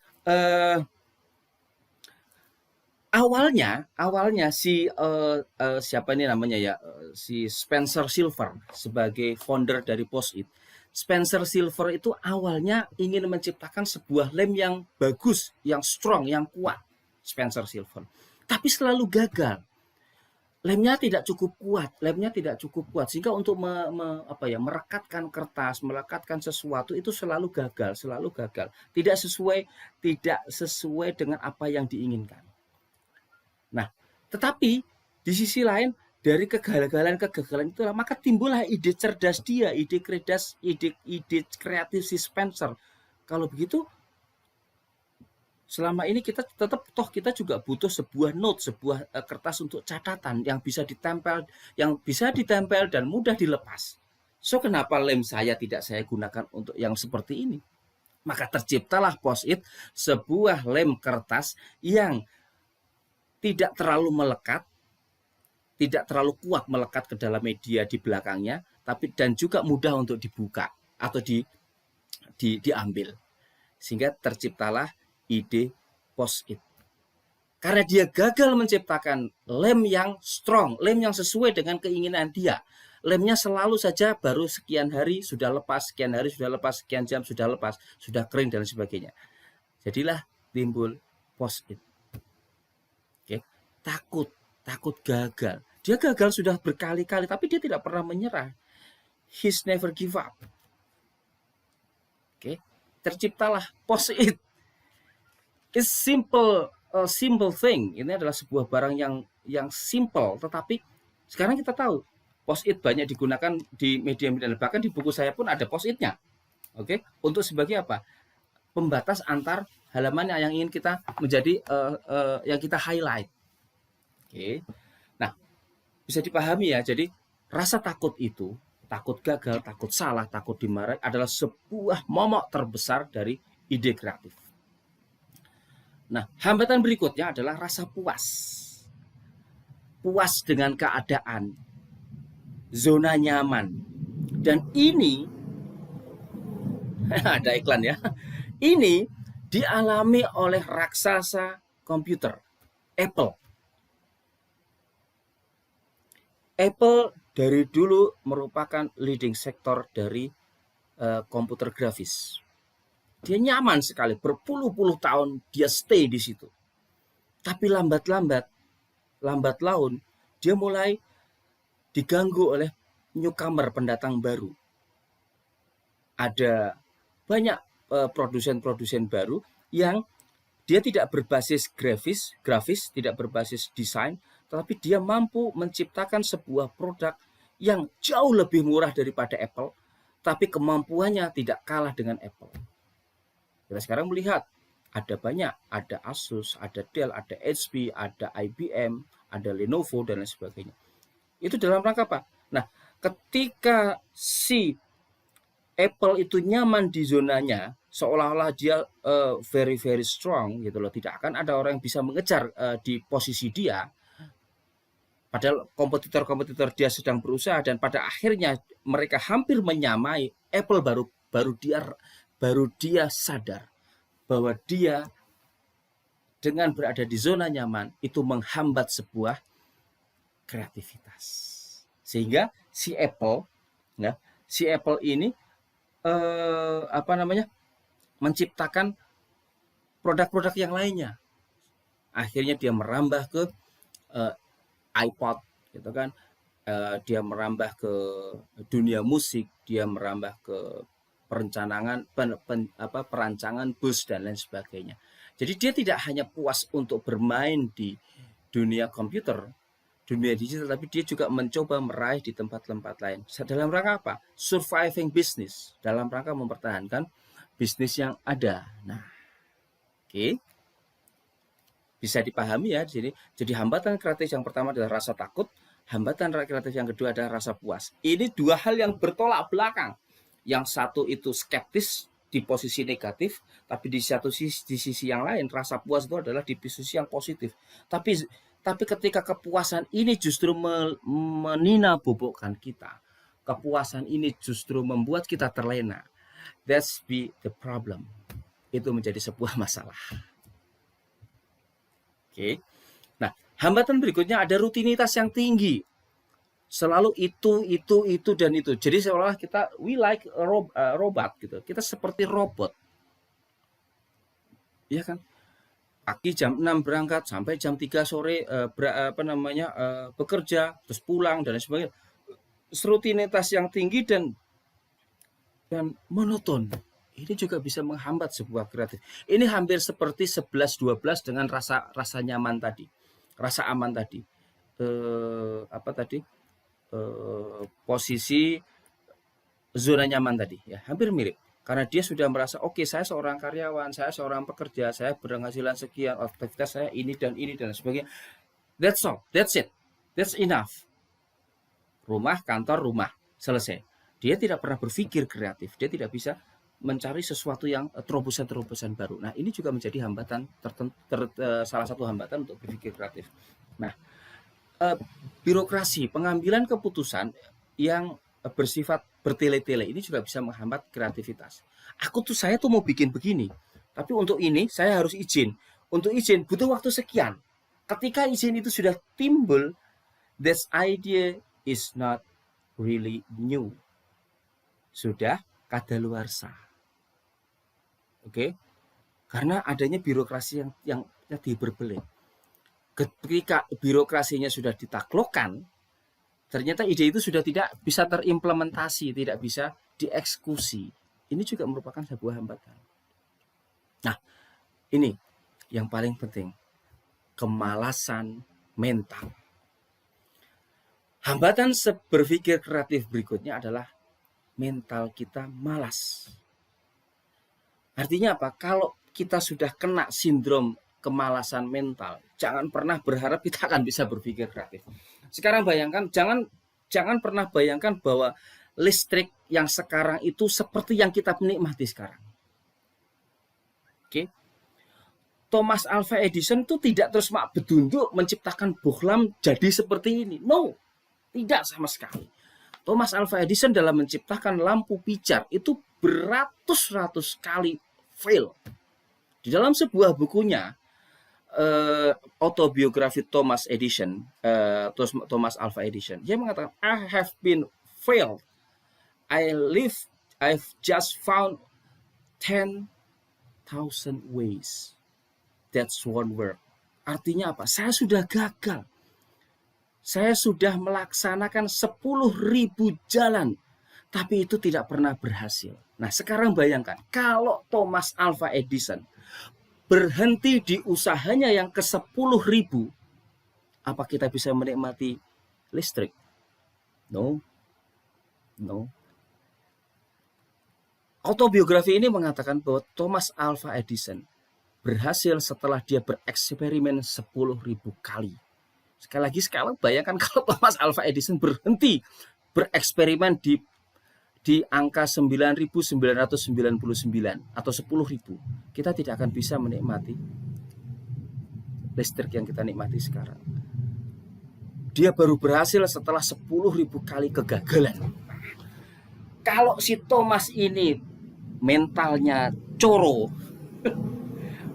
awalnya si siapa ini namanya ya, si Spencer Silver sebagai founder dari Post-it. Spencer Silver itu awalnya ingin menciptakan sebuah lem yang bagus, yang strong, yang kuat. Spencer Silver. Tapi selalu gagal. Lemnya tidak cukup kuat, sehingga untuk merekatkan kertas, melekatkan sesuatu itu selalu gagal, tidak sesuai dengan apa yang diinginkan. Nah, tetapi di sisi lain dari kegagalan itu, maka timbullah ide cerdas dia, ide kreatif si Spencer. Kalau begitu, selama ini kita kita juga butuh sebuah note, sebuah kertas untuk catatan yang bisa ditempel dan mudah dilepas. So kenapa lem saya tidak saya gunakan untuk yang seperti ini? Maka terciptalah Post-it, sebuah lem kertas yang tidak terlalu melekat, tidak terlalu kuat melekat ke dalam media di belakangnya, tapi dan juga mudah untuk dibuka atau diambil. Sehingga terciptalah ide Post-it. Karena dia gagal menciptakan lem yang strong, lem yang sesuai dengan keinginan dia. Lemnya selalu saja baru sekian hari sudah lepas, sekian hari sudah lepas, sekian jam sudah lepas, sudah kering dan sebagainya. Jadilah timbul Post-it. Oke, takut gagal. Dia gagal sudah berkali-kali, tapi dia tidak pernah menyerah. He's never give up. Oke, terciptalah Post-it. It's simple thing. Ini adalah sebuah barang yang simple, tetapi sekarang kita tahu Post-it banyak digunakan di media-media, bahkan di buku saya pun ada Post-it-nya. Oke, untuk sebagai apa? Pembatas antar halaman yang ingin kita menjadi yang kita highlight. Oke. Nah, bisa dipahami ya. Jadi rasa takut itu, takut gagal, takut salah, takut dimarahi adalah sebuah momok terbesar dari ide kreatif. Nah, hambatan berikutnya adalah rasa puas. Puas dengan keadaan, zona nyaman. Dan ini ada iklan ya. Ini dialami oleh raksasa komputer, Apple. Apple dari dulu merupakan leading sektor dari komputer grafis. Dia nyaman sekali, berpuluh-puluh tahun dia stay di situ. Tapi lambat laun, dia mulai diganggu oleh newcomer, pendatang baru. Ada banyak produsen baru yang dia tidak berbasis grafis, tidak berbasis desain, tetapi dia mampu menciptakan sebuah produk yang jauh lebih murah daripada Apple, tapi kemampuannya tidak kalah dengan Apple. Kita sekarang melihat ada banyak, ada Asus, ada Dell, ada HP, ada IBM, ada Lenovo dan lain sebagainya. Itu dalam rangka apa? Nah, ketika si Apple itu nyaman di zonanya, seolah-olah dia very strong gitu loh, tidak akan ada orang yang bisa mengejar di posisi dia. Padahal kompetitor dia sedang berusaha dan pada akhirnya mereka hampir menyamai. Apple baru dia sadar bahwa dia dengan berada di zona nyaman itu menghambat sebuah kreativitas. Sehingga si Apple ini menciptakan produk-produk yang lainnya. Akhirnya dia merambah ke iPod gitu kan. Dia merambah ke dunia musik, dia merambah ke perancangan bus dan lain sebagainya. Jadi dia tidak hanya puas untuk bermain di dunia komputer, dunia digital, tapi dia juga mencoba meraih di tempat-tempat lain. Dalam rangka apa? Surviving business, dalam rangka mempertahankan bisnis yang ada. Nah, oke. Bisa dipahami ya di sini. Jadi hambatan kreatif yang pertama adalah rasa takut, hambatan kreatif yang kedua adalah rasa puas. Ini dua hal yang bertolak belakang. Yang satu itu skeptis di posisi negatif, tapi di sisi yang lain rasa puas itu adalah di posisi yang positif. Tapi ketika kepuasan ini justru menina bobokkan kita, kepuasan ini justru membuat kita terlena. That's be the problem. Itu menjadi sebuah masalah. Oke. Nah, hambatan berikutnya ada rutinitas yang tinggi. Selalu itu dan itu. Jadi seolah kita we like a robot gitu. Kita seperti robot. Iya kan? Pagi jam 6 berangkat sampai jam 3 sore bekerja, terus pulang dan sebagainya. Rutinitas yang tinggi dan monoton. Ini juga bisa menghambat sebuah kreatif. Ini hampir seperti 11-12 dengan rasa nyaman tadi. Rasa aman tadi. Posisi zona nyaman tadi ya, hampir mirip. Karena dia sudah merasa oke, saya seorang karyawan, saya seorang pekerja, saya berpenghasilan sekian, aktivitas saya ini dan sebagainya. That's all, that's it, that's enough. Rumah, kantor, rumah, selesai. Dia tidak pernah berpikir kreatif, dia tidak bisa mencari sesuatu yang terobosan-terobosan baru. Nah, ini juga menjadi hambatan salah satu hambatan untuk berpikir kreatif. Nah, birokrasi, pengambilan keputusan yang bersifat bertele-tele ini juga bisa menghambat kreativitas. Saya tuh mau bikin begini, tapi untuk ini saya harus izin. Untuk izin butuh waktu sekian. Ketika izin itu sudah timbul, this idea is not really new. Sudah kadaluarsa. Oke? Karena adanya birokrasi yang diberbelit. Ketika birokrasinya sudah ditaklukkan, ternyata ide itu sudah tidak bisa terimplementasi, tidak bisa dieksekusi. Ini juga merupakan sebuah hambatan. Nah, ini yang paling penting, kemalasan mental. Hambatan berpikir kreatif berikutnya adalah mental kita malas. Artinya apa? Kalau kita sudah kena sindrom kemalasan mental, jangan pernah berharap kita akan bisa berpikir kreatif. Sekarang bayangkan, jangan pernah bayangkan bahwa listrik yang sekarang itu seperti yang kita nikmati sekarang. Oke. Thomas Alva Edison itu tidak terus bedunduk menciptakan bohlam jadi seperti ini. No, tidak sama sekali. Thomas Alva Edison dalam menciptakan lampu pijar itu beratus-ratus kali fail. Di dalam sebuah bukunya, autobiografi Thomas Alva Edison, dia mengatakan, I have been failed. I've just found 10,000 ways. That's one word. Artinya apa? Saya sudah gagal. Saya sudah melaksanakan 10.000 jalan, tapi itu tidak pernah berhasil. Nah, sekarang bayangkan, kalau Thomas Alva Edison berhenti di usahanya yang ke 10.000, apa kita bisa menikmati listrik? No. Autobiografi ini mengatakan bahwa Thomas Alva Edison berhasil setelah dia bereksperimen 10.000 kali. Sekali lagi, bayangkan kalau Thomas Alva Edison berhenti bereksperimen di angka 9.999 atau 10.000, kita tidak akan bisa menikmati listrik yang kita nikmati sekarang. Dia baru berhasil setelah 10.000 kali kegagalan. Kalau si Thomas ini mentalnya coro,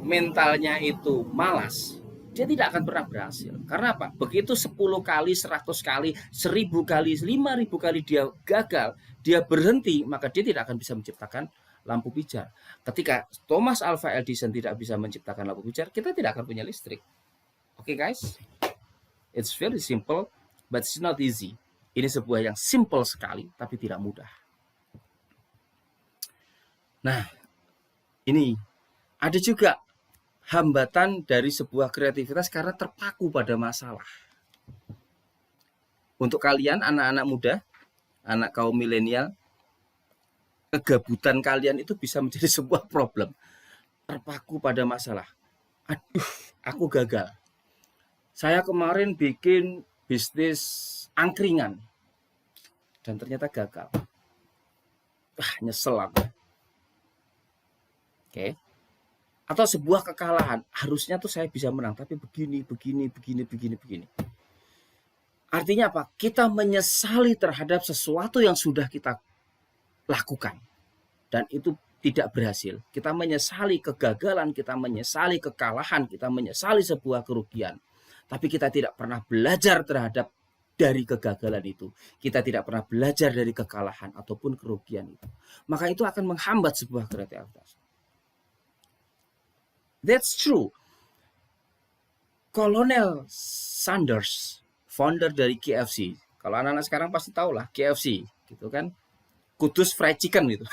mentalnya itu malas, dia tidak akan pernah berhasil. Karena apa? Begitu 10 kali, 100 kali, 1.000 kali, 5.000 kali dia gagal, dia berhenti, maka dia tidak akan bisa menciptakan lampu pijar. Ketika Thomas Alva Edison tidak bisa menciptakan lampu pijar, kita tidak akan punya listrik. Oke, guys? It's very simple, but it's not easy. Ini sebuah yang simple sekali, tapi tidak mudah. Nah, ini ada juga hambatan dari sebuah kreativitas karena terpaku pada masalah. Untuk kalian anak-anak muda, anak kaum milenial, kegabutan kalian itu bisa menjadi sebuah problem. Terpaku pada masalah. Aduh, aku gagal. Saya kemarin bikin bisnis angkringan dan ternyata gagal. Nyesel aku. Oke. Atau sebuah kekalahan, harusnya tuh saya bisa menang, tapi begini. Artinya apa? Kita menyesali terhadap sesuatu yang sudah kita lakukan dan itu tidak berhasil. Kita menyesali kegagalan, kita menyesali kekalahan, kita menyesali sebuah kerugian. Tapi kita tidak pernah belajar terhadap dari kegagalan itu. Kita tidak pernah belajar dari kekalahan ataupun kerugian itu. Maka itu akan menghambat sebuah kreativitas. That's true. Colonel Sanders, founder dari KFC. Kalau anak-anak sekarang pasti tahu lah KFC, gitu kan? Kudus Fried Chicken gitu.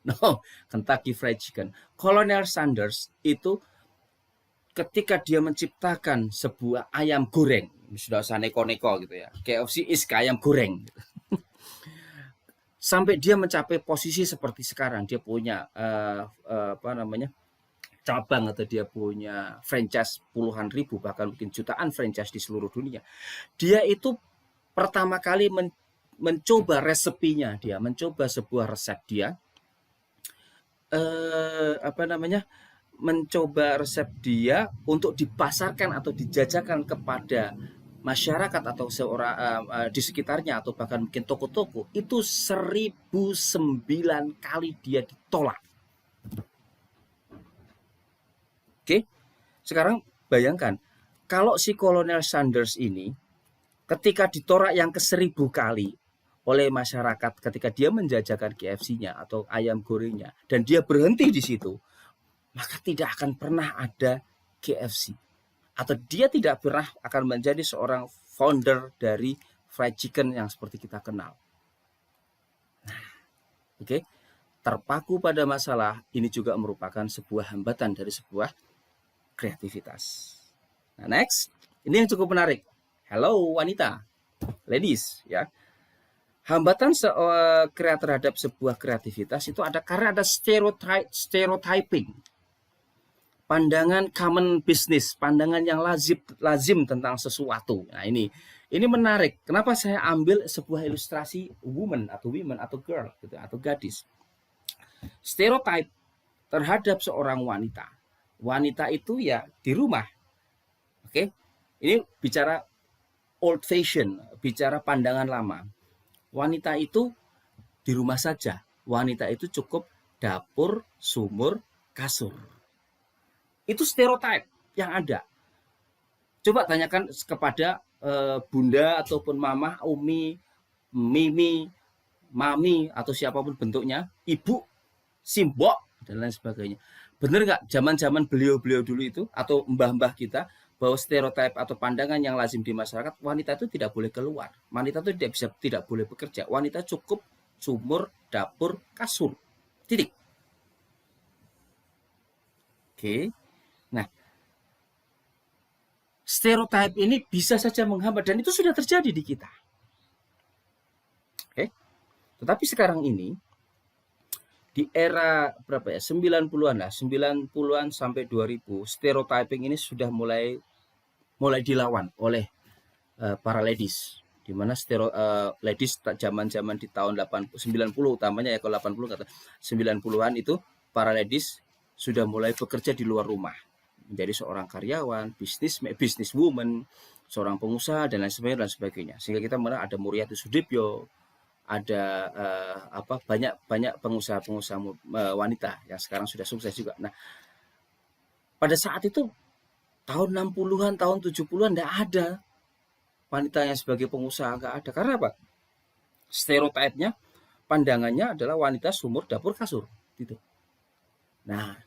No, Kentucky Fried Chicken. Colonel Sanders itu ketika dia menciptakan sebuah ayam goreng, sudah usah neko-neko gitu ya. KFC is ayam goreng. Gitu. Sampai dia mencapai posisi seperti sekarang, dia punya cabang atau dia punya franchise puluhan ribu bahkan mungkin jutaan franchise di seluruh dunia. Dia itu pertama kali mencoba resepinya, dia mencoba sebuah resep dia mencoba resep dia untuk dipasarkan atau dijajakan kepada masyarakat atau seorang di sekitarnya atau bahkan mungkin toko-toko itu 1009 kali dia ditolak. Oke, sekarang bayangkan kalau si Colonel Sanders ini ketika ditolak yang ke-1000 kali oleh masyarakat ketika dia menjajakan KFC-nya atau ayam gorengnya dan dia berhenti di situ, maka tidak akan pernah ada KFC. Atau dia tidak pernah akan menjadi seorang founder dari fried chicken yang seperti kita kenal. Nah, oke. Terpaku pada masalah ini juga merupakan sebuah hambatan dari sebuah kreativitas. Nah, next. Ini yang cukup menarik. Hello wanita, ladies, ya. Hambatan terhadap sebuah kreativitas itu ada karena ada stereotyping. Pandangan common business, pandangan yang lazim tentang sesuatu. Nah, ini menarik. Kenapa saya ambil sebuah ilustrasi woman atau girl gitu, atau gadis. Stereotype terhadap seorang wanita. Wanita itu ya di rumah. Oke. Ini bicara old fashion, bicara pandangan lama. Wanita itu di rumah saja. Wanita itu cukup dapur, sumur, kasur. Itu stereotip yang ada. Coba tanyakan kepada bunda ataupun mama, umi, mimi, mami atau siapapun bentuknya, ibu, simbok dan lain sebagainya. Benar nggak zaman-zaman beliau-beliau dulu itu atau mbah-mbah kita bahwa stereotip atau pandangan yang lazim di masyarakat, wanita itu tidak boleh keluar, wanita itu tidak boleh bekerja, wanita cukup sumur, dapur, kasur, titik. Oke. Nah, stereotip ini bisa saja menghambat dan itu sudah terjadi di kita. Oke. Tetapi sekarang ini di era berapa ya? 90-an lah, 90-an sampai 2000, stereotyping ini sudah mulai dilawan oleh para ladies. Di mana ladies zaman-zaman di tahun 90 utamanya ya, kalau 80 kata 90-an itu para ladies sudah mulai bekerja di luar rumah. Menjadi seorang karyawan, business woman, seorang pengusaha dan lain sebagainya. Sehingga kita melihat ada Muriati Sudibyo, ada banyak pengusaha-pengusaha wanita yang sekarang sudah sukses juga. Nah, pada saat itu tahun 60-an, tahun 70-an enggak ada wanita yang sebagai pengusaha, enggak ada. Karena apa? Stereotipnya, pandangannya adalah wanita sumur, dapur, kasur, gitu. Nah,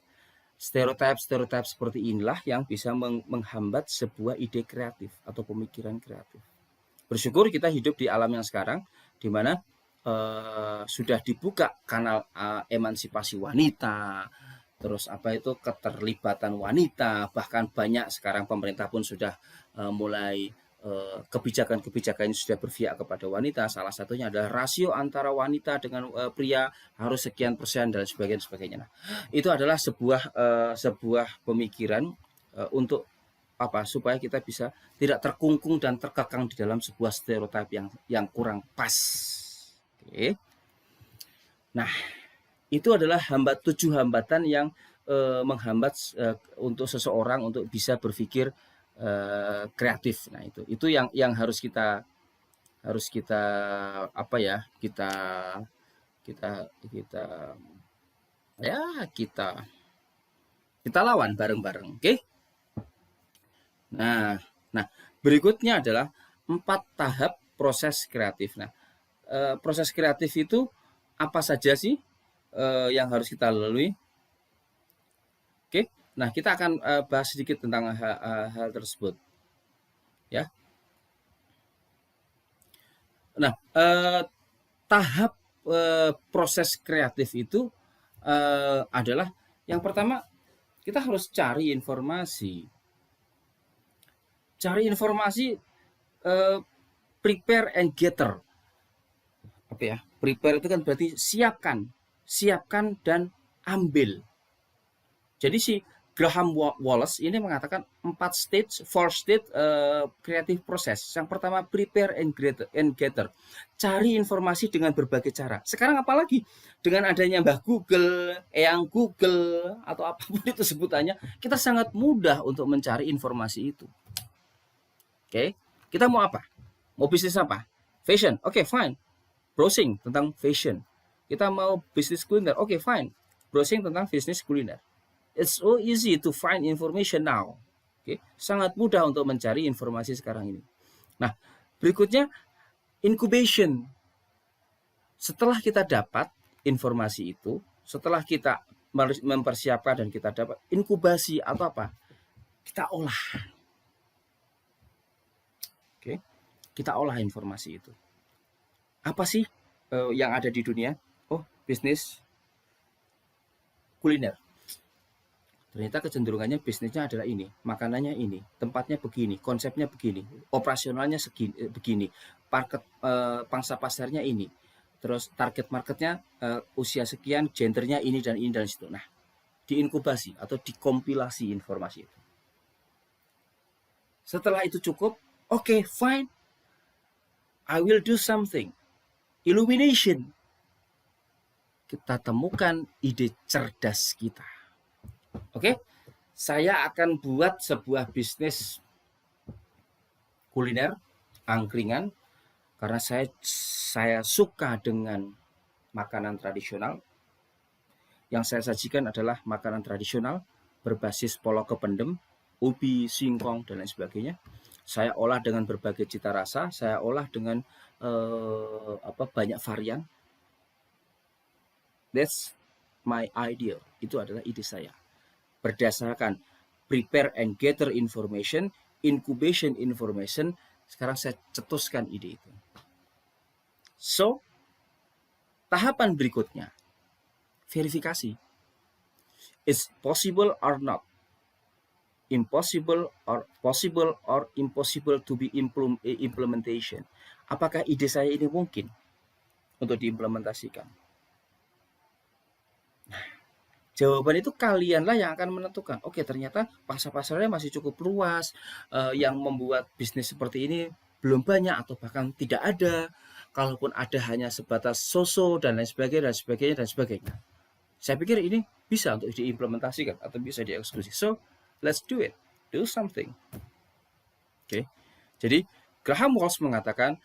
stereotip seperti inilah yang bisa menghambat sebuah ide kreatif atau pemikiran kreatif. Bersyukur kita hidup di alam yang sekarang, di mana sudah dibuka kanal emansipasi wanita, terus keterlibatan wanita, bahkan banyak sekarang pemerintah pun sudah mulai kebijakan-kebijakan yang sudah berpihak kepada wanita. Salah satunya adalah rasio antara wanita dengan pria harus sekian persen dan sebagainya. Nah, itu adalah sebuah pemikiran untuk apa, supaya kita bisa tidak terkungkung dan terkekang di dalam sebuah stereotip yang kurang pas. Oke. Nah, itu adalah 7 hambatan yang menghambat untuk seseorang untuk bisa berpikir kreatif. Nah, itu yang harus kita apa ya, kita ya kita lawan bareng-bareng. Oke. Nah, berikutnya adalah 4 tahap proses kreatif. Nah, proses kreatif itu apa saja sih yang harus kita lalui? Oke. Nah, kita akan bahas sedikit tentang hal tersebut, ya. Nah, tahap proses kreatif itu adalah yang pertama, kita harus cari informasi. Prepare and gather. Apa ya? Prepare itu kan berarti siapkan dan ambil. Jadi si Graham Wallace ini mengatakan 4 stage creative process. Yang pertama, prepare and gather. Cari informasi dengan berbagai cara. Sekarang apalagi dengan adanya Mbah Google, Eyang Google, atau apapun itu sebutannya, kita sangat mudah untuk mencari informasi itu. Oke, kita mau apa? Mau bisnis apa? Fashion. Oke, fine. Browsing tentang fashion. Kita mau bisnis kuliner. Oke, fine. Browsing tentang bisnis kuliner. It's so easy to find information now. Oke, sangat mudah untuk mencari informasi sekarang ini. Nah, berikutnya incubation. Setelah kita dapat informasi itu, setelah kita mempersiapkan dan kita dapat inkubasi atau apa? Kita olah. Oke, kita olah informasi itu. Apa sih yang ada di dunia? Oh, bisnis kuliner. Ternyata kecenderungannya bisnisnya adalah ini, makanannya ini, tempatnya begini, konsepnya begini, operasionalnya begini, pangsa pasarnya ini, terus target marketnya usia sekian, gendernya ini dan situ. Nah, diinkubasi atau dikompilasi informasi itu. Setelah itu cukup, oke, fine, I will do something. Illumination. Kita temukan ide cerdas kita. Oke, saya akan buat sebuah bisnis kuliner, angkringan, karena saya suka dengan makanan tradisional. Yang saya sajikan adalah makanan tradisional berbasis poloke pendem, ubi, singkong, dan lain sebagainya. Saya olah dengan berbagai cita rasa, saya olah dengan banyak varian. That's my idea. Itu adalah ide saya. Berdasarkan prepare and gather information, incubation information, sekarang saya cetuskan ide itu. So, tahapan berikutnya, verifikasi. Is possible or not? Impossible or possible or impossible to be implementation. Apakah ide saya ini mungkin untuk diimplementasikan? Jawaban itu kalianlah yang akan menentukan. Oke, ternyata pasar-pasarnya masih cukup luas, yang membuat bisnis seperti ini belum banyak atau bahkan tidak ada. Kalaupun ada hanya sebatas so-so dan lain sebagainya. Saya pikir ini bisa untuk diimplementasikan atau bisa dieksekusi. So, let's do it. Do something. Oke. Jadi, Graham Walsh mengatakan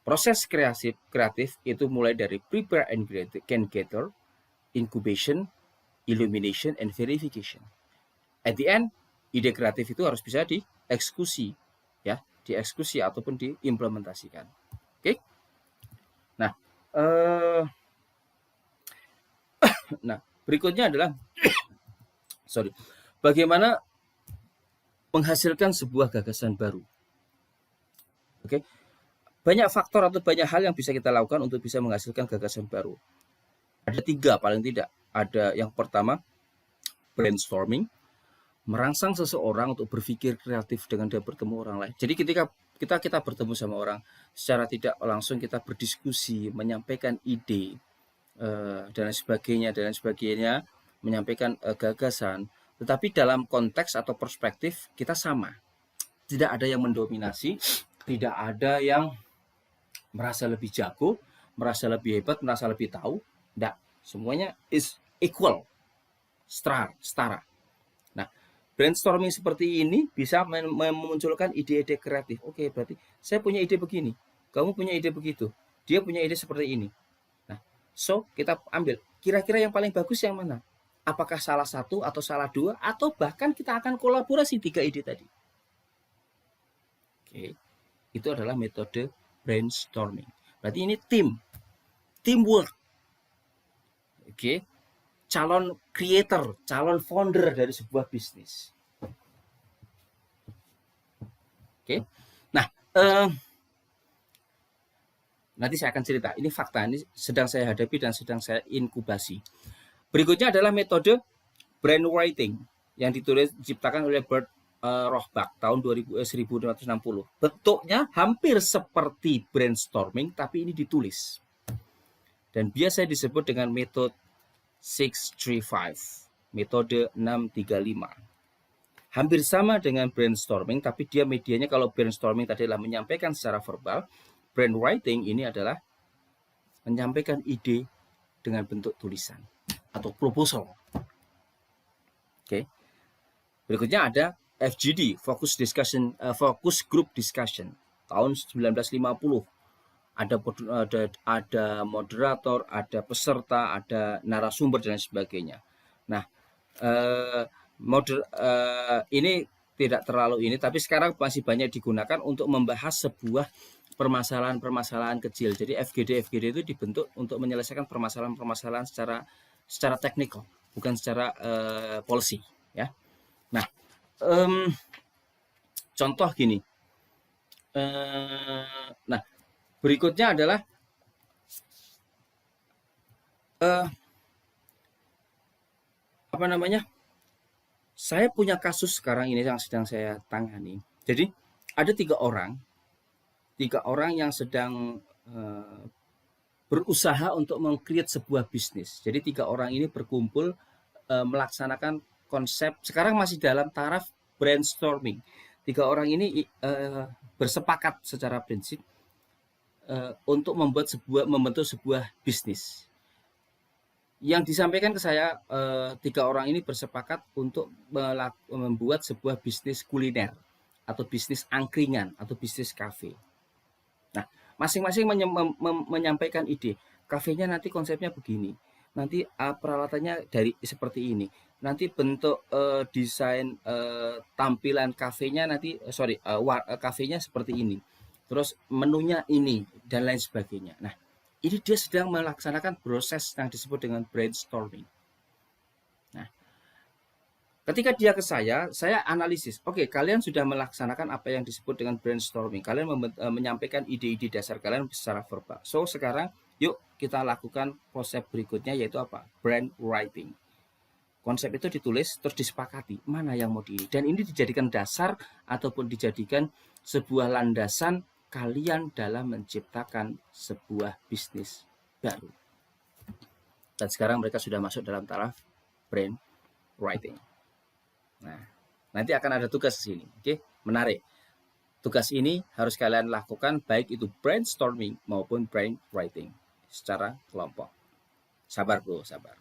proses kreatif itu mulai dari prepare and gather, incubation, illumination, and verification. At the end, ide kreatif itu harus bisa dieksekusi, ya, dieksekusi ataupun diimplementasikan. Oke? Nah, berikutnya adalah bagaimana menghasilkan sebuah gagasan baru. Oke? Banyak faktor atau banyak hal yang bisa kita lakukan untuk bisa menghasilkan gagasan baru. Ada 3 paling tidak. Ada yang pertama, brainstorming, merangsang seseorang untuk berpikir kreatif dengan dia bertemu orang lain. Jadi ketika kita bertemu sama orang secara tidak langsung, kita berdiskusi, menyampaikan ide dan sebagainya, menyampaikan gagasan, tetapi dalam konteks atau perspektif kita sama. Tidak ada yang mendominasi, tidak ada yang merasa lebih jago, merasa lebih hebat, merasa lebih tahu. Tidak, semuanya is equal, setara. Nah, brainstorming seperti ini bisa memunculkan ide-ide kreatif. Oke, berarti saya punya ide begini, kamu punya ide begitu, dia punya ide seperti ini. Nah, so kita ambil kira-kira yang paling bagus yang mana? Apakah salah satu atau salah dua, atau bahkan kita akan kolaborasi 3 ide tadi. Oke, itu adalah metode brainstorming. Berarti ini teamwork. Oke, calon creator, calon founder dari sebuah bisnis. Oke, nah nanti saya akan cerita. Ini fakta, ini sedang saya hadapi dan sedang saya inkubasi. Berikutnya adalah metode brainwriting yang diciptakan oleh Bert Rohbach tahun 1960. Bentuknya hampir seperti brainstorming, tapi ini ditulis. Dan biasa disebut dengan metode 635, metode 635. Hampir sama dengan brainstorming, tapi dia medianya, kalau brainstorming tadi adalah menyampaikan secara verbal, brainwriting ini adalah menyampaikan ide dengan bentuk tulisan atau proposal. Oke. Berikutnya ada FGD, Focus Group Discussion, tahun 1950. Ada moderator, ada peserta, ada narasumber dan sebagainya. Nah, ini tidak terlalu ini, tapi sekarang masih banyak digunakan untuk membahas sebuah permasalahan-permasalahan kecil. Jadi FGD itu dibentuk untuk menyelesaikan permasalahan-permasalahan secara teknikal, bukan secara policy, ya. Nah, contoh gini. Nah, berikutnya adalah saya punya kasus sekarang ini yang sedang saya tangani. Jadi ada 3 orang yang sedang berusaha untuk meng-create sebuah bisnis. Jadi 3 orang ini berkumpul melaksanakan konsep, sekarang masih dalam taraf brainstorming. 3 orang ini bersepakat secara prinsip untuk membentuk sebuah bisnis. Yang disampaikan ke saya, 3 orang ini bersepakat untuk membuat sebuah bisnis kuliner atau bisnis angkringan atau bisnis kafe. Nah, masing-masing menyampaikan ide. Kafenya nanti konsepnya begini, nanti peralatannya dari seperti ini, nanti bentuk desain tampilan kafenya nanti kafenya seperti ini, terus menunya ini dan lain sebagainya. Nah, ini dia sedang melaksanakan proses yang disebut dengan brainstorming. Nah, ketika dia ke saya analisis. Oke, kalian sudah melaksanakan apa yang disebut dengan brainstorming. Kalian menyampaikan ide-ide dasar kalian secara verbal. So, sekarang yuk kita lakukan proses berikutnya, yaitu apa? Brainwriting. Konsep itu ditulis, terus disepakati mana yang mau dan ini dijadikan dasar ataupun dijadikan sebuah landasan kalian dalam menciptakan sebuah bisnis baru. Dan sekarang mereka sudah masuk dalam taraf brainwriting. Nah, nanti akan ada tugas di sini. Oke, menarik. Tugas ini harus kalian lakukan baik itu brainstorming maupun brainwriting secara kelompok. Sabar bro, sabar.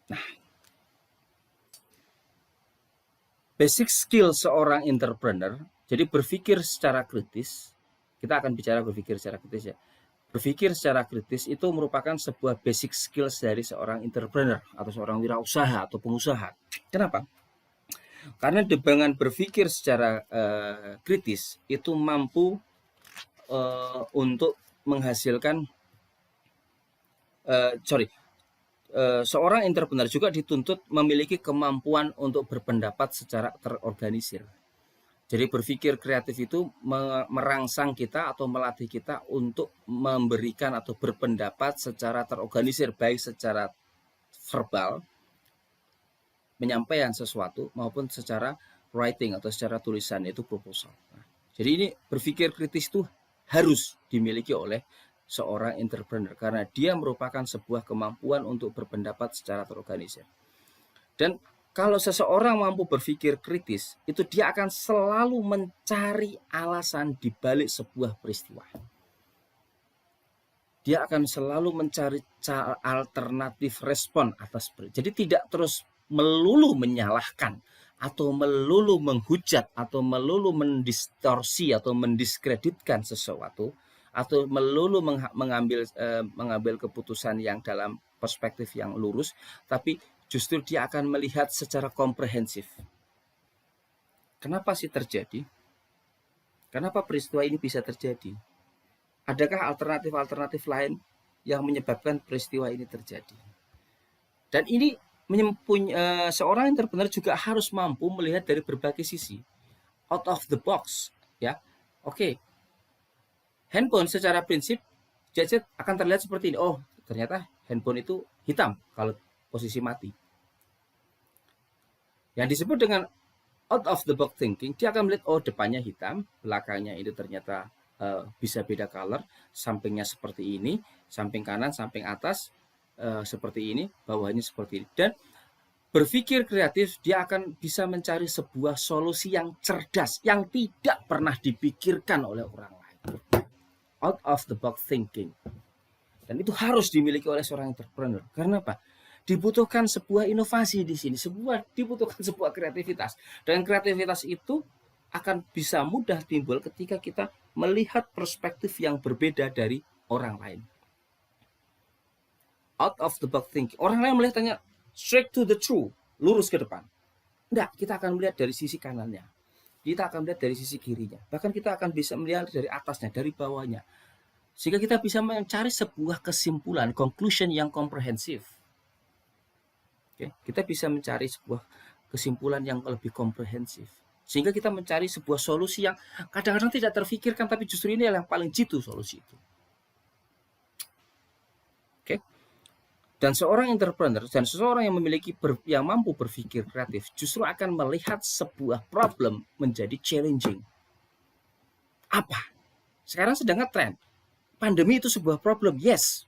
Nah, basic skill seorang entrepreneur. Jadi berpikir secara kritis, kita akan bicara berpikir secara kritis ya. Berpikir secara kritis itu merupakan sebuah basic skills dari seorang entrepreneur atau seorang wirausaha atau pengusaha. Kenapa? Karena dengan berpikir secara kritis itu mampu untuk menghasilkan seorang entrepreneur juga dituntut memiliki kemampuan untuk berpendapat secara terorganisir. Jadi berpikir kreatif itu merangsang kita atau melatih kita untuk memberikan atau berpendapat secara terorganisir, baik secara verbal, menyampaikan sesuatu, maupun secara writing atau secara tulisan, yaitu proposal. Nah, Jadi ini berpikir kritis itu harus dimiliki oleh seorang entrepreneur karena dia merupakan sebuah kemampuan untuk berpendapat secara terorganisir. Dan kalau seseorang mampu berpikir kritis, itu dia akan selalu mencari alasan di balik sebuah peristiwa. Dia akan selalu mencari alternatif respon atas peristiwa. Jadi tidak terus melulu menyalahkan atau melulu menghujat atau melulu mendistorsi atau mendiskreditkan sesuatu atau melulu mengambil keputusan yang dalam perspektif yang lurus, tapi justru dia akan melihat secara komprehensif. Kenapa sih terjadi? Kenapa peristiwa ini bisa terjadi? Adakah alternatif-alternatif lain yang menyebabkan peristiwa ini terjadi? Dan ini seorang entrepreneur juga harus mampu melihat dari berbagai sisi, out of the box, ya. Oke, handphone secara prinsip gadget akan terlihat seperti ini. Oh, ternyata handphone itu hitam kalau posisi mati. Yang disebut dengan out of the box thinking, dia akan melihat, oh depannya hitam, belakangnya itu ternyata bisa beda color, sampingnya seperti ini, samping kanan, samping atas seperti ini, bawahnya seperti ini. Dan berpikir kreatif, dia akan bisa mencari sebuah solusi yang cerdas, yang tidak pernah dipikirkan oleh orang lain. Out of the box thinking. Dan itu harus dimiliki oleh seorang entrepreneur. Karena apa? Dibutuhkan sebuah inovasi di sini, dibutuhkan sebuah kreativitas. Dan kreativitas itu akan bisa mudah timbul ketika kita melihat perspektif yang berbeda dari orang lain. Out of the box thinking. Orang lain melihatnya straight to the truth, lurus ke depan. Enggak, kita akan melihat dari sisi kanannya. Kita akan melihat dari sisi kirinya. Bahkan kita akan bisa melihat dari atasnya, dari bawahnya. Sehingga kita bisa mencari sebuah kesimpulan, conclusion yang komprehensif. Oke, kita bisa mencari sebuah kesimpulan yang lebih komprehensif. Sehingga kita mencari sebuah solusi yang kadang-kadang tidak terfikirkan, tapi justru ini yang paling jitu solusi itu. Oke. Dan seorang entrepreneur dan seseorang yang yang mampu berpikir kreatif justru akan melihat sebuah problem menjadi challenging. Apa? Sekarang sedang ngetrend. Pandemi itu sebuah problem, yes.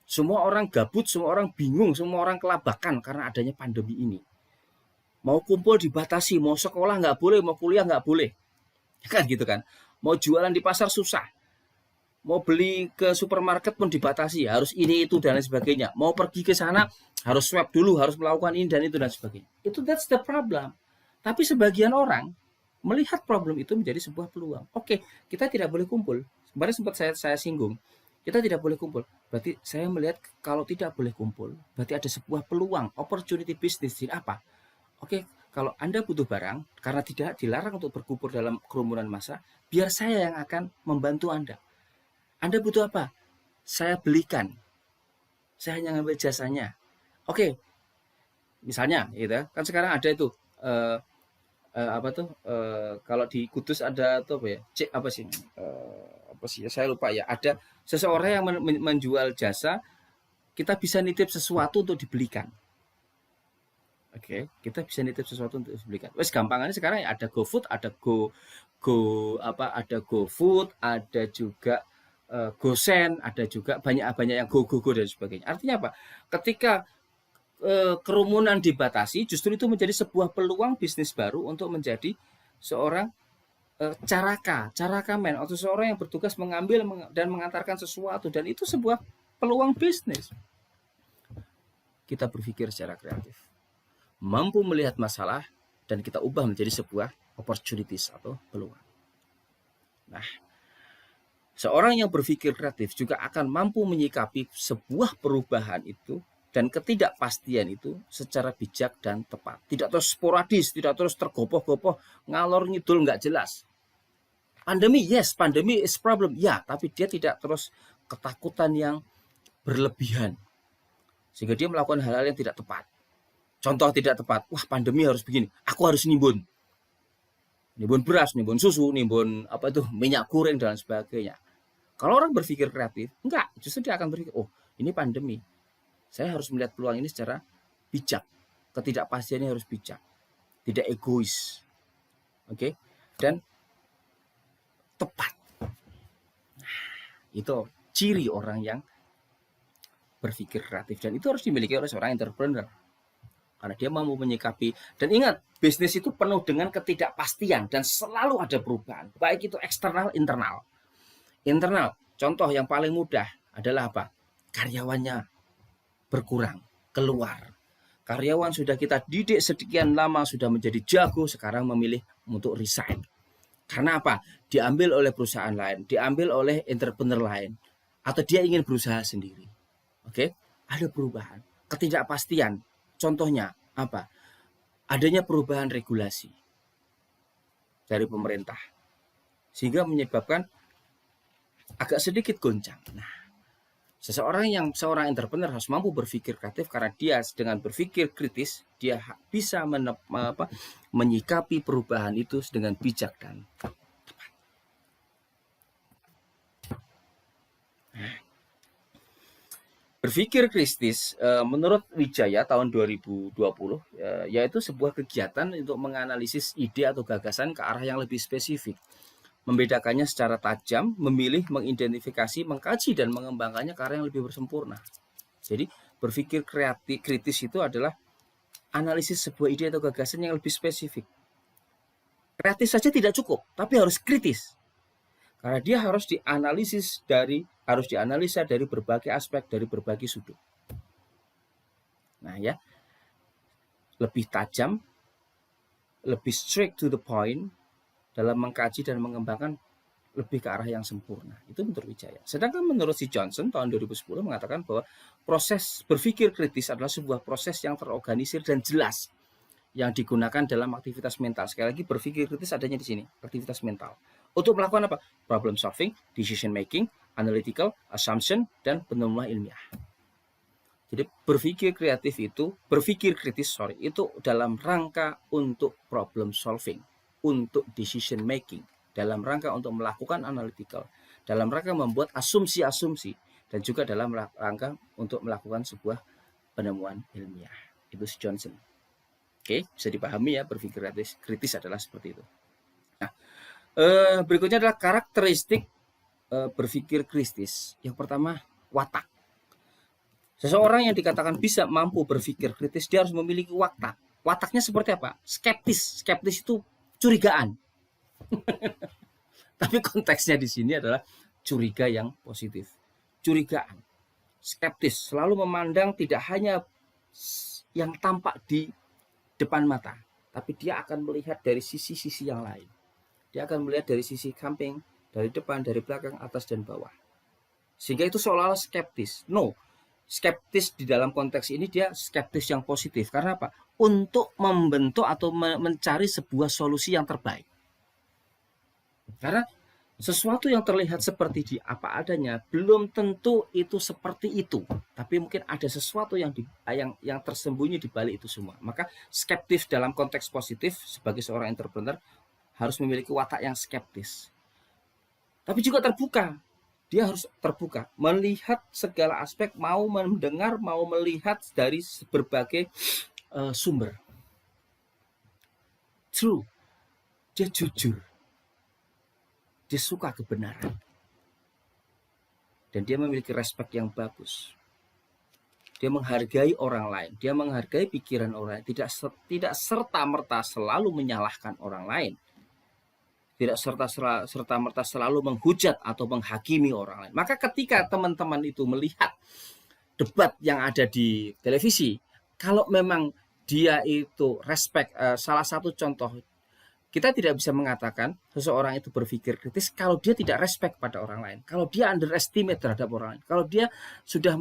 Semua orang gabut, semua orang bingung, semua orang kelabakan karena adanya pandemi ini. Mau kumpul dibatasi, mau sekolah nggak boleh, mau kuliah nggak boleh. Kan gitu kan. Mau jualan di pasar susah. Mau beli ke supermarket pun dibatasi, harus ini, itu, dan lain sebagainya. Mau pergi ke sana, harus swab dulu, harus melakukan ini dan itu dan sebagainya. That's the problem. Tapi sebagian orang melihat problem itu menjadi sebuah peluang. Oke, kita tidak boleh kumpul. Kemarin sempat saya singgung. Kita tidak boleh kumpul. Berarti saya melihat kalau tidak boleh kumpul, berarti ada sebuah peluang, opportunity business. Apa? Oke, kalau Anda butuh barang, karena tidak dilarang untuk berkumpul dalam kerumunan massa, biar saya yang akan membantu Anda. Anda butuh apa? Saya belikan. Saya hanya ngambil jasanya. Oke, misalnya, gitu kan sekarang ada itu, kalau di Kudus ada tuh apa ya? Apa sih? Saya lupa ya. Ada seseorang yang menjual jasa, kita bisa nitip sesuatu untuk dibelikan. Oke, kita bisa nitip sesuatu untuk dibelikan. Wes gampangannya sekarang ya ada GoFood, ada ada GoFood, ada juga GoSend, ada juga banyak yang go dan sebagainya. Artinya apa? Ketika kerumunan dibatasi, justru itu menjadi sebuah peluang bisnis baru untuk menjadi seorang carakamen atau seorang yang bertugas mengambil dan mengantarkan sesuatu, dan itu sebuah peluang bisnis. Kita berpikir secara kreatif, mampu melihat masalah dan kita ubah menjadi sebuah opportunities atau peluang. Nah, seorang yang berpikir kreatif juga akan mampu menyikapi sebuah perubahan itu dan ketidakpastian itu secara bijak dan tepat. Tidak terus sporadis, tidak terus tergopoh-gopoh, ngalor ngidul nggak jelas. Pandemi, yes, pandemi is problem, ya, tapi dia tidak terus ketakutan yang berlebihan sehingga dia melakukan hal-hal yang tidak tepat. Contoh tidak tepat, wah pandemi harus begini, aku harus nimbun beras, nimbun susu, nimbun minyak goreng dan sebagainya. Kalau orang berpikir kreatif, enggak, justru dia akan berpikir, oh ini pandemi, saya harus melihat peluang ini secara bijak, ketidakpastiannya harus bijak, tidak egois. Oke. Dan tepat. Itu ciri orang yang berpikir kreatif, dan itu harus dimiliki oleh seorang entrepreneur karena dia mampu menyikapi. Dan ingat, bisnis itu penuh dengan ketidakpastian dan selalu ada perubahan, baik itu eksternal, internal. Internal, contoh yang paling mudah adalah apa? Karyawannya berkurang, keluar. Karyawan sudah kita didik sekian lama, sudah menjadi jago, sekarang memilih untuk resign. Karena apa? Diambil oleh perusahaan lain, diambil oleh entrepreneur lain, atau dia ingin berusaha sendiri. Oke, ada perubahan, ketidakpastian. Contohnya apa? Adanya perubahan regulasi dari pemerintah, sehingga menyebabkan agak sedikit goncang. Nah, seorang entrepreneur harus mampu berpikir kreatif, karena dia dengan berpikir kritis, dia bisa menyikapi perubahan itu dengan bijak dan tepat. Berpikir kritis menurut Wijaya tahun 2020 yaitu sebuah kegiatan untuk menganalisis ide atau gagasan ke arah yang lebih spesifik, membedakannya secara tajam, memilih, mengidentifikasi, mengkaji, dan mengembangkannya ke arah yang lebih bersempurna. Jadi berpikir kritis itu adalah analisis sebuah ide atau gagasan yang lebih spesifik. Kreatif saja tidak cukup, tapi harus kritis. Karena dia harus dianalisa dari berbagai aspek, dari berbagai sudut. Nah ya, lebih tajam, lebih straight to the point dalam mengkaji dan mengembangkan, lebih ke arah yang sempurna. Itu menurut Wijaya. Sedangkan menurut si Johnson tahun 2010 mengatakan bahwa proses berpikir kritis adalah sebuah proses yang terorganisir dan jelas yang digunakan dalam aktivitas mental. Sekali lagi, berpikir kritis adanya di sini, aktivitas mental. Untuk melakukan apa? Problem solving, decision making, analytical, assumption, dan penemuan ilmiah. Jadi berpikir kritis itu dalam rangka untuk problem solving, untuk decision making, dalam rangka untuk melakukan analytical, dalam rangka membuat asumsi-asumsi, dan juga dalam rangka untuk melakukan sebuah penemuan ilmiah. Itu si Johnson. Oke, bisa dipahami ya, berpikir kritis adalah seperti itu. Nah, berikutnya adalah karakteristik berpikir kritis. Yang pertama, watak. Seseorang yang dikatakan bisa mampu berpikir kritis, dia harus memiliki watak. Wataknya seperti apa? Skeptis. Skeptis itu curigaan. Tapi konteksnya di sini adalah curiga yang positif. Curigaan. Skeptis, selalu memandang tidak hanya yang tampak di depan mata, tapi dia akan melihat dari sisi-sisi yang lain. Dia akan melihat dari sisi samping, dari depan, dari belakang, atas, dan bawah. Sehingga itu seolah-olah skeptis. No, skeptis di dalam konteks ini dia skeptis yang positif. Karena apa? Untuk membentuk atau mencari sebuah solusi yang terbaik. Karena sesuatu yang terlihat seperti di apa adanya belum tentu itu seperti itu, tapi mungkin ada sesuatu yang tersembunyi di balik itu semua. Maka skeptis dalam konteks positif sebagai seorang entrepreneur harus memiliki watak yang skeptis, tapi juga terbuka. Dia harus terbuka, melihat segala aspek, mau mendengar, mau melihat dari berbagai sumber. True, dia jujur. Dia suka kebenaran. Dan dia memiliki respect yang bagus. Dia menghargai orang lain. Dia menghargai pikiran orang lain. Tidak serta-merta selalu menyalahkan orang lain. Tidak serta-merta selalu menghujat atau menghakimi orang lain. Maka ketika teman-teman itu melihat debat yang ada di televisi, kalau memang dia itu respect, salah satu contoh, kita tidak bisa mengatakan seseorang itu berpikir kritis kalau dia tidak respect pada orang lain, kalau dia underestimate terhadap orang lain, kalau dia sudah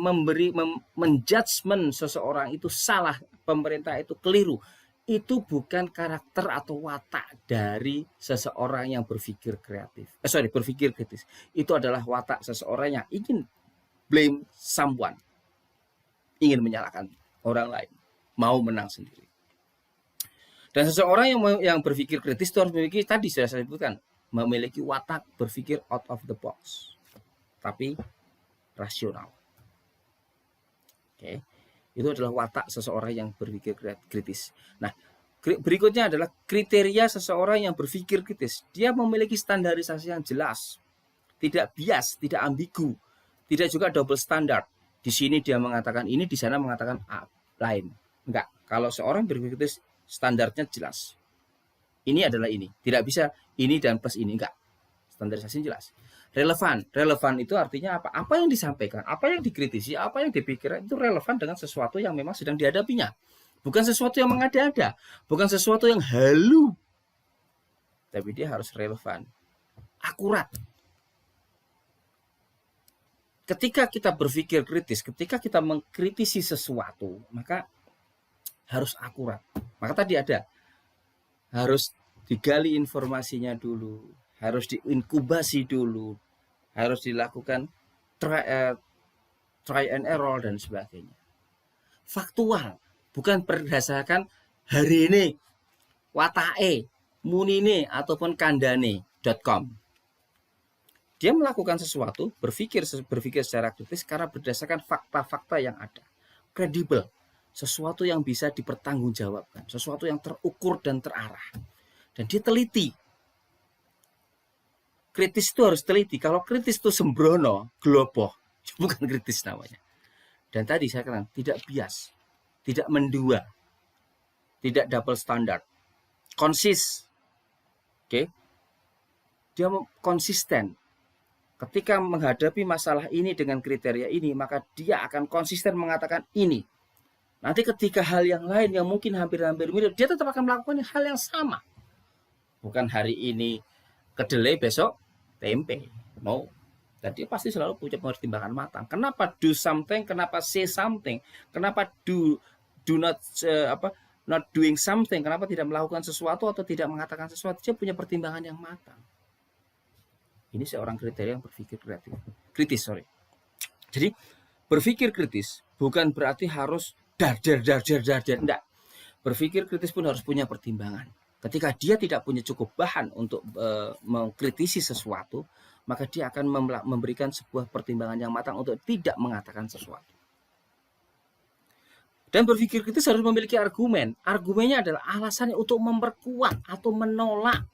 menjudgment seseorang itu salah, pemerintah itu keliru. Itu bukan karakter atau watak dari seseorang yang berpikir berpikir kritis. Itu adalah watak seseorang yang ingin blame someone, ingin menyalahkan orang lain, mau menang sendiri. Dan seseorang yang berpikir kritis itu harus memiliki, tadi sudah saya sebutkan, memiliki watak berpikir out of the box, tapi rasional. Oke, itu adalah watak seseorang yang berpikir kritis. Nah, Berikutnya adalah kriteria seseorang yang berpikir kritis. Dia memiliki standarisasi yang jelas, tidak bias, tidak ambigu, tidak juga double standard. Di sini dia mengatakan ini, di sana mengatakan lain. Enggak. Kalau seorang berpikir kritis, standarnya jelas. Ini adalah ini. Tidak bisa ini dan plus ini. Enggak. Standarisasi jelas. Relevan. Relevan itu artinya apa? Apa yang disampaikan, apa yang dikritisi, apa yang dipikirkan itu relevan dengan sesuatu yang memang sedang dihadapinya. Bukan sesuatu yang mengada-ada, bukan sesuatu yang halu. Tapi dia harus relevan, akurat. Ketika kita berpikir kritis, ketika kita mengkritisi sesuatu, maka harus akurat. Maka tadi ada, harus digali informasinya dulu, harus diinkubasi dulu, harus dilakukan try and error dan sebagainya. Faktual, bukan berdasarkan hari ini, watae, munine, ataupun kandane.com. Dia melakukan sesuatu, berpikir secara kritis karena berdasarkan fakta-fakta yang ada. Kredibel, sesuatu yang bisa dipertanggungjawabkan, sesuatu yang terukur dan terarah. Dan dia teliti. Kritis itu harus teliti. Kalau kritis itu sembrono, globoh, bukan kritis namanya. Dan tadi saya katakan, tidak bias, tidak mendua, tidak double standard, konsis. Oke. Dia konsisten. Ketika menghadapi masalah ini dengan kriteria ini, maka dia akan konsisten mengatakan ini. Nanti ketika hal yang lain yang mungkin hampir-hampir mirip, dia tetap akan melakukan hal yang sama. Bukan hari ini kedelai, besok tempe. No. Dan dia pasti selalu punya pertimbangan matang. Kenapa do something? Kenapa say something? Kenapa do not not doing something? Kenapa tidak melakukan sesuatu atau tidak mengatakan sesuatu? Dia punya pertimbangan yang matang. Ini seorang kriteria yang berpikir kritis. Jadi berpikir kritis bukan berarti harus dar. Enggak. Berpikir kritis pun harus punya pertimbangan. Ketika dia tidak punya cukup bahan untuk mengkritisi sesuatu, maka dia akan memberikan sebuah pertimbangan yang matang untuk tidak mengatakan sesuatu. Dan berpikir kritis harus memiliki argumen. Argumennya adalah alasannya untuk memperkuat atau menolak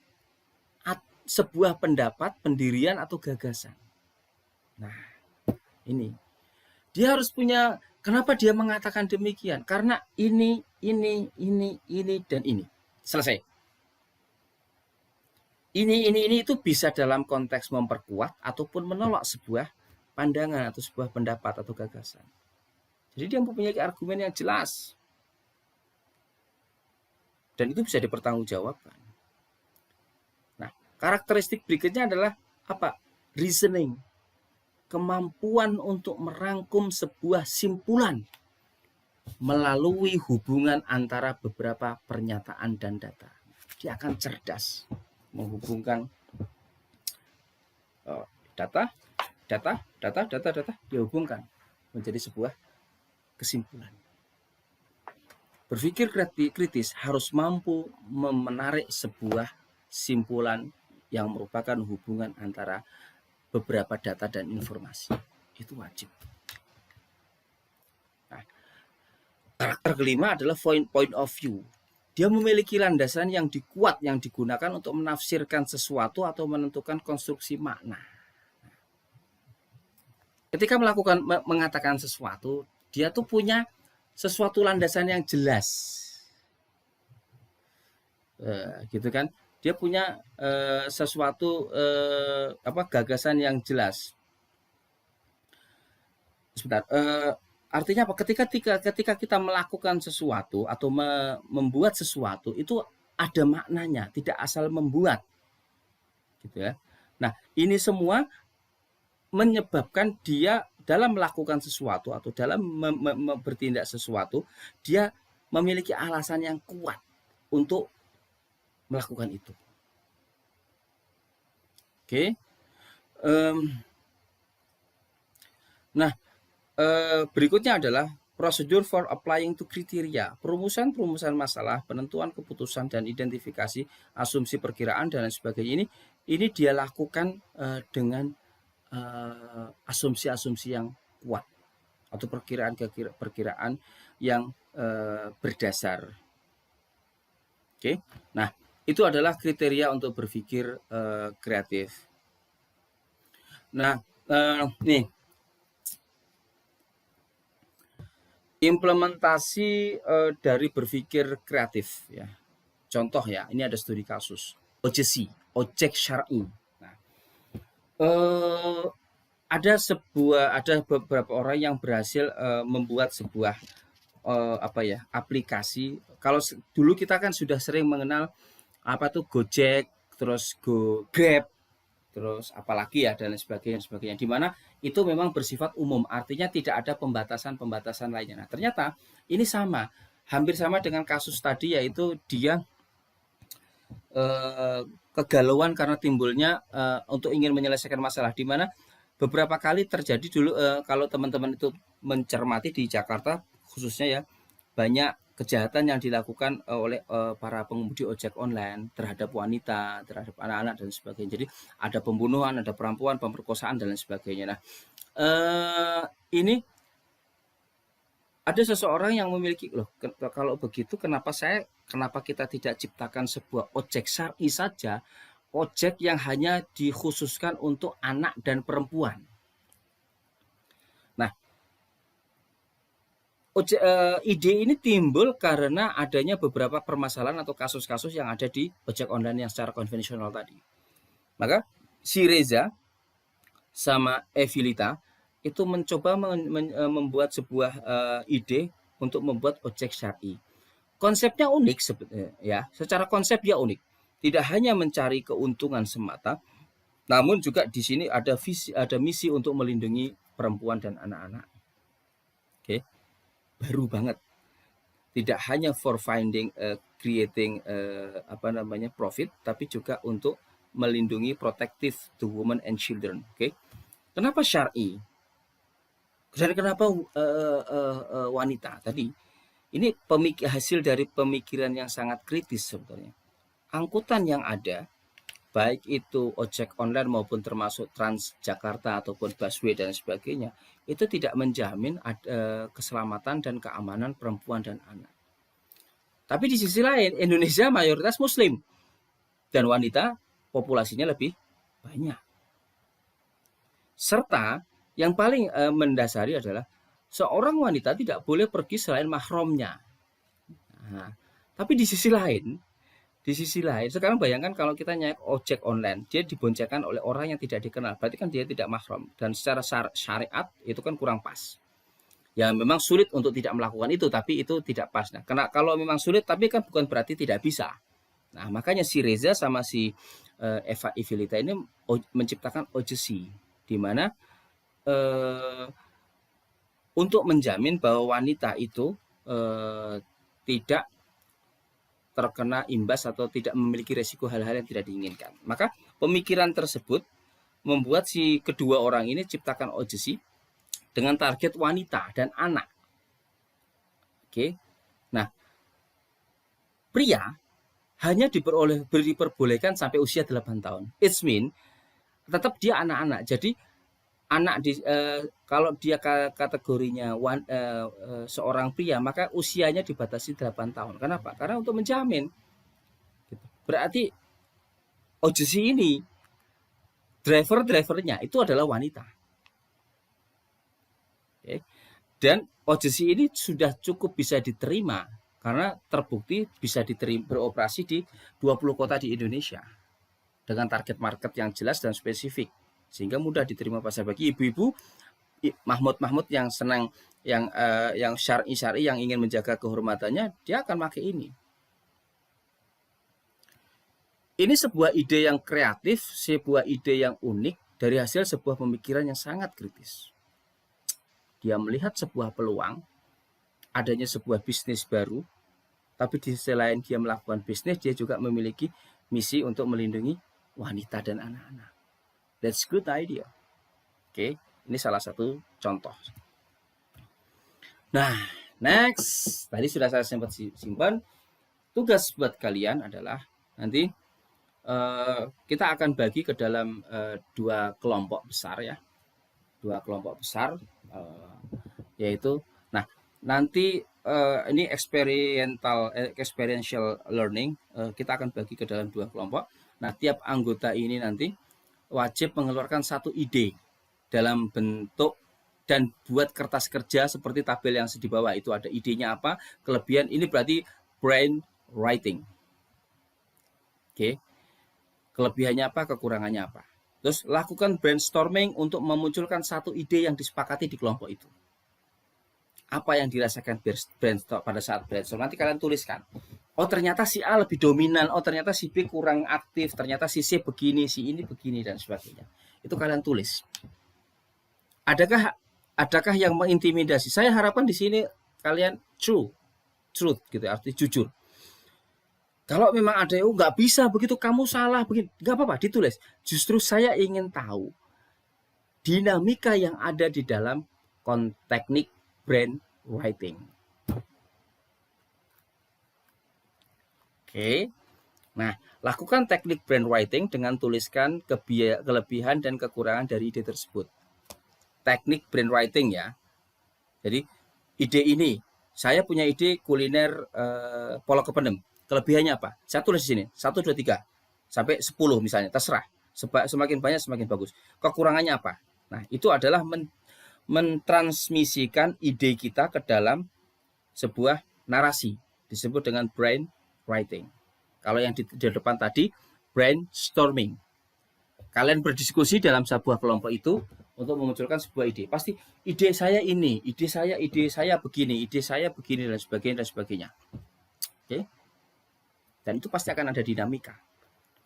sebuah pendapat, pendirian, atau gagasan. Nah, ini. Dia harus punya, kenapa dia mengatakan demikian? Karena ini, dan ini. Selesai. Ini itu bisa dalam konteks memperkuat ataupun menolak sebuah pandangan atau sebuah pendapat atau gagasan. Jadi dia mempunyai argumen yang jelas. Dan itu bisa dipertanggungjawabkan. Karakteristik berikutnya adalah apa? Reasoning. Kemampuan untuk merangkum sebuah simpulan melalui hubungan antara beberapa pernyataan dan data. Dia akan cerdas menghubungkan data, dihubungkan menjadi sebuah kesimpulan. Berpikir kritis harus mampu menarik sebuah simpulan yang merupakan hubungan antara beberapa data dan informasi. Itu wajib. Nah, karakter kelima adalah point of view. Dia memiliki landasan yang kuat yang digunakan untuk menafsirkan sesuatu atau menentukan konstruksi makna. Ketika mengatakan sesuatu, dia tuh punya sesuatu landasan yang jelas. Gitu kan? Dia punya sesuatu gagasan yang jelas. Sebentar. Artinya apa? Ketika kita melakukan sesuatu atau membuat sesuatu itu ada maknanya, tidak asal membuat, gitu ya. Nah, ini semua menyebabkan dia dalam melakukan sesuatu atau dalam bertindak sesuatu, dia memiliki alasan yang kuat untuk melakukan itu. Oke. Berikutnya adalah prosedur for applying to criteria. Perumusan masalah, penentuan keputusan dan identifikasi asumsi perkiraan dan lain sebagainya. Ini dia lakukan dengan asumsi-asumsi yang kuat atau perkiraan yang berdasar Oke. Nah, itu adalah kriteria untuk berpikir kreatif. Nah, nih implementasi dari berpikir kreatif ya. Contoh ya, ini ada studi kasus OJC, objek syar'i. Nah, eh, ada beberapa orang yang berhasil membuat sebuah apa ya aplikasi. Kalau dulu kita kan sudah sering mengenal apa tuh Gojek, terus Grab, terus apalagi ya dan lain sebagainya, di mana itu memang bersifat umum, artinya tidak ada pembatasan lainnya. Nah, ternyata ini sama, hampir sama dengan kasus tadi, yaitu dia eh, kegalauan karena timbulnya untuk ingin menyelesaikan masalah, di mana beberapa kali terjadi dulu kalau teman-teman itu mencermati di Jakarta khususnya ya, banyak kejahatan yang dilakukan oleh para pengemudi ojek online terhadap wanita, terhadap anak-anak dan sebagainya. Jadi ada pembunuhan, ada perampokan, pemerkosaan dan lain sebagainya. Nah, ini ada seseorang yang memiliki loh. Kalau begitu kenapa kita tidak ciptakan sebuah ojek syar'i saja, ojek yang hanya dikhususkan untuk anak dan perempuan. Nah, ide ini timbul karena adanya beberapa permasalahan atau kasus-kasus yang ada di ojek online yang secara konvensional tadi. Maka si Reza sama Evilita itu mencoba membuat sebuah ide untuk membuat ojek syar'i. Konsepnya unik sebetulnya ya, secara konsep dia unik. Tidak hanya mencari keuntungan semata, namun juga di sini ada misi untuk melindungi perempuan dan anak-anak. Oke. Baru banget. Tidak hanya for creating profit, tapi juga untuk melindungi protective to women and children. Oke. Kenapa syar'i? Dan kenapa wanita tadi? Ini hasil dari pemikiran yang sangat kritis sebetulnya. Angkutan yang ada, baik itu ojek online maupun termasuk Transjakarta ataupun busway dan sebagainya, itu tidak menjamin keselamatan dan keamanan perempuan dan anak. Tapi di sisi lain, Indonesia mayoritas Muslim dan wanita populasinya lebih banyak. Serta yang paling mendasari adalah seorang wanita tidak boleh pergi selain mahramnya. Nah, tapi di sisi lain, sekarang bayangkan kalau kita naik ojek online, dia diboncengkan oleh orang yang tidak dikenal, berarti kan dia tidak mahram, dan secara syariat itu kan kurang pas. Ya memang sulit untuk tidak melakukan itu, tapi itu tidak pas. Nah, kalau memang sulit, tapi kan bukan berarti tidak bisa. Nah, makanya si Reza sama si Eva Ivilita ini menciptakan OJC, di mana untuk menjamin bahwa wanita itu tidak terkena imbas atau tidak memiliki resiko hal-hal yang tidak diinginkan. Maka pemikiran tersebut membuat si kedua orang ini ciptakan OJC dengan target wanita dan anak. Oke. Nah, pria hanya diperbolehkan sampai usia 8 tahun. It means tetap dia anak-anak. Jadi anak kalau dia kategorinya seorang pria, maka usianya dibatasi 8 tahun. Kenapa? Karena untuk menjamin. Berarti OJC ini drivernya itu adalah wanita. Oke. Dan OJC ini sudah cukup bisa diterima karena terbukti bisa beroperasi di 20 kota di Indonesia dengan target market yang jelas dan spesifik, sehingga mudah diterima pasar bagi ibu-ibu Mahmud yang senang yang syar'i yang ingin menjaga kehormatannya, dia akan pakai ini. Ini sebuah ide yang kreatif, sebuah ide yang unik dari hasil sebuah pemikiran yang sangat kritis. Dia melihat sebuah peluang adanya sebuah bisnis baru, tapi di sisi lain dia melakukan bisnis, dia juga memiliki misi untuk melindungi wanita dan anak-anak. That's good idea. Oke, ini salah satu contoh. Nah, next, tadi sudah saya sempat simpan. Tugas buat kalian adalah nanti kita akan bagi ke dalam dua kelompok besar ya, yaitu, nah nanti ini experiential learning, kita akan bagi ke dalam 2 kelompok. Nah, tiap anggota ini nanti wajib mengeluarkan satu ide dalam bentuk dan buat kertas kerja seperti tabel yang di bawah itu, ada idenya apa, kelebihan, ini berarti brain writing. Oke. Kelebihannya apa, kekurangannya apa. Terus lakukan brainstorming untuk memunculkan satu ide yang disepakati di kelompok itu. Apa yang dirasakan brainstorm pada saat brainstorm, nanti kalian tuliskan. Oh, ternyata si A lebih dominan, oh ternyata si B kurang aktif, ternyata si C begini, si ini begini, dan sebagainya. Itu kalian tulis. Adakah yang mengintimidasi? Saya harapkan di sini kalian truth gitu, arti jujur. Kalau memang ada yang nggak bisa begitu, kamu salah begini, nggak apa-apa, ditulis. Justru saya ingin tahu dinamika yang ada di dalam teknik brain writing. Oke. Nah, lakukan teknik brain writing dengan tuliskan kelebihan dan kekurangan dari ide tersebut. Teknik brain writing ya. Jadi ide ini, saya punya ide kuliner polo kepenem. Kelebihannya apa? Saya tulis di sini, 1, 2, 3, sampai 10 misalnya, terserah. Semakin banyak semakin bagus. Kekurangannya apa? Nah, itu adalah mentransmisikan ide kita ke dalam sebuah narasi. Disebut dengan brain writing. Kalau yang di depan tadi, brainstorming. Kalian berdiskusi dalam sebuah kelompok itu untuk memunculkan sebuah ide. Pasti ide saya ini, ide saya begini, dan sebagainya. Oke. Dan itu pasti akan ada dinamika.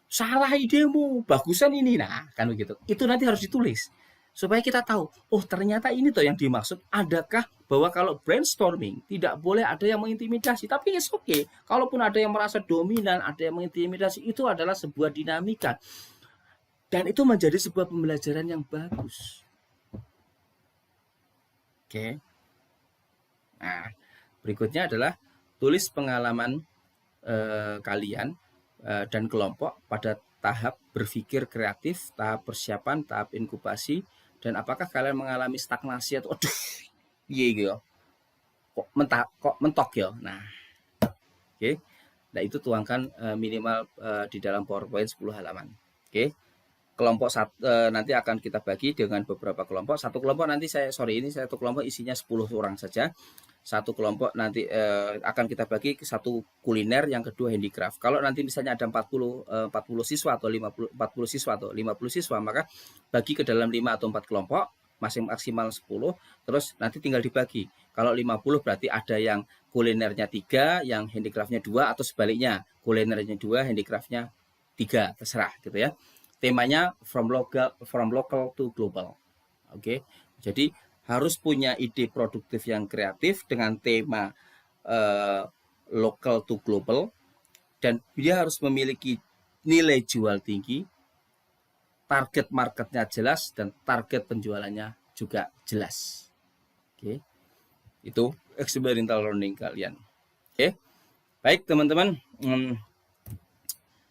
Salah idemu, bagusan ini, nah kan begitu. Itu nanti harus ditulis supaya kita tahu, oh ternyata ini tuh yang dimaksud. Adakah bahwa kalau brainstorming tidak boleh ada yang mengintimidasi, tapi it's okay. Kalaupun ada yang merasa dominan, ada yang mengintimidasi, itu adalah sebuah dinamika. Dan itu menjadi sebuah pembelajaran yang bagus. Oke. Nah, berikutnya adalah tulis pengalaman kalian dan kelompok pada tahap berpikir kreatif, tahap persiapan, tahap inkubasi, dan apakah kalian mengalami stagnasi atau aduh, iya gitu, kok mentok ya. Nah, oke. Nah, itu tuangkan minimal di dalam PowerPoint 10 halaman. Oke. Kelompok nanti akan kita bagi dengan beberapa kelompok. Satu kelompok nanti satu kelompok isinya 10 orang saja. Satu kelompok nanti akan kita bagi ke satu kuliner, yang kedua handicraft. Kalau nanti misalnya ada 40 siswa atau 40 siswa atau 50 siswa, maka bagi ke dalam 5 atau 4 kelompok, masing maksimal 10, terus nanti tinggal dibagi. Kalau 50 berarti ada yang kulinernya 3, yang handicraftnya 2, atau sebaliknya, kulinernya 2, handicraftnya 3, terserah gitu ya. Temanya from local to global. Oke. Jadi harus punya ide produktif yang kreatif dengan tema local to global, dan dia harus memiliki nilai jual tinggi, target marketnya jelas, dan target penjualannya juga jelas. Oke. Itu experiential learning kalian. Oke. Baik teman-teman,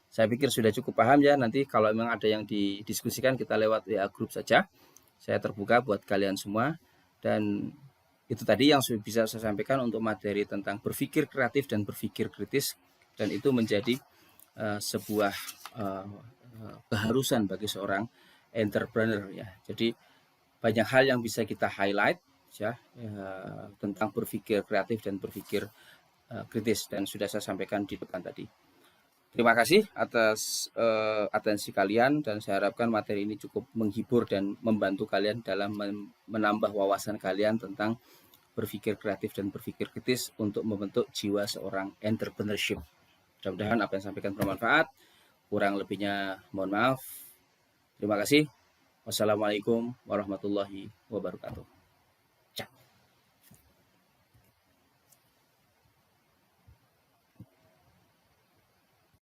saya pikir sudah cukup paham ya. Nanti kalau memang ada yang didiskusikan, kita lewat WA group saja. Saya terbuka buat kalian semua. Dan itu tadi yang bisa saya sampaikan untuk materi tentang berpikir kreatif dan berpikir kritis. Dan itu menjadi sebuah keharusan bagi seorang entrepreneur ya. Jadi banyak hal yang bisa kita highlight ya, tentang berpikir kreatif dan berpikir kritis, dan sudah saya sampaikan di depan tadi. Terima kasih atas atensi kalian, dan saya harapkan materi ini cukup menghibur dan membantu kalian dalam menambah wawasan kalian tentang berpikir kreatif dan berpikir kritis untuk membentuk jiwa seorang entrepreneurship. Mudah-mudahan apa yang saya sampaikan bermanfaat. Kurang lebihnya mohon maaf. Terima kasih. Wassalamualaikum warahmatullahi wabarakatuh. Ciao.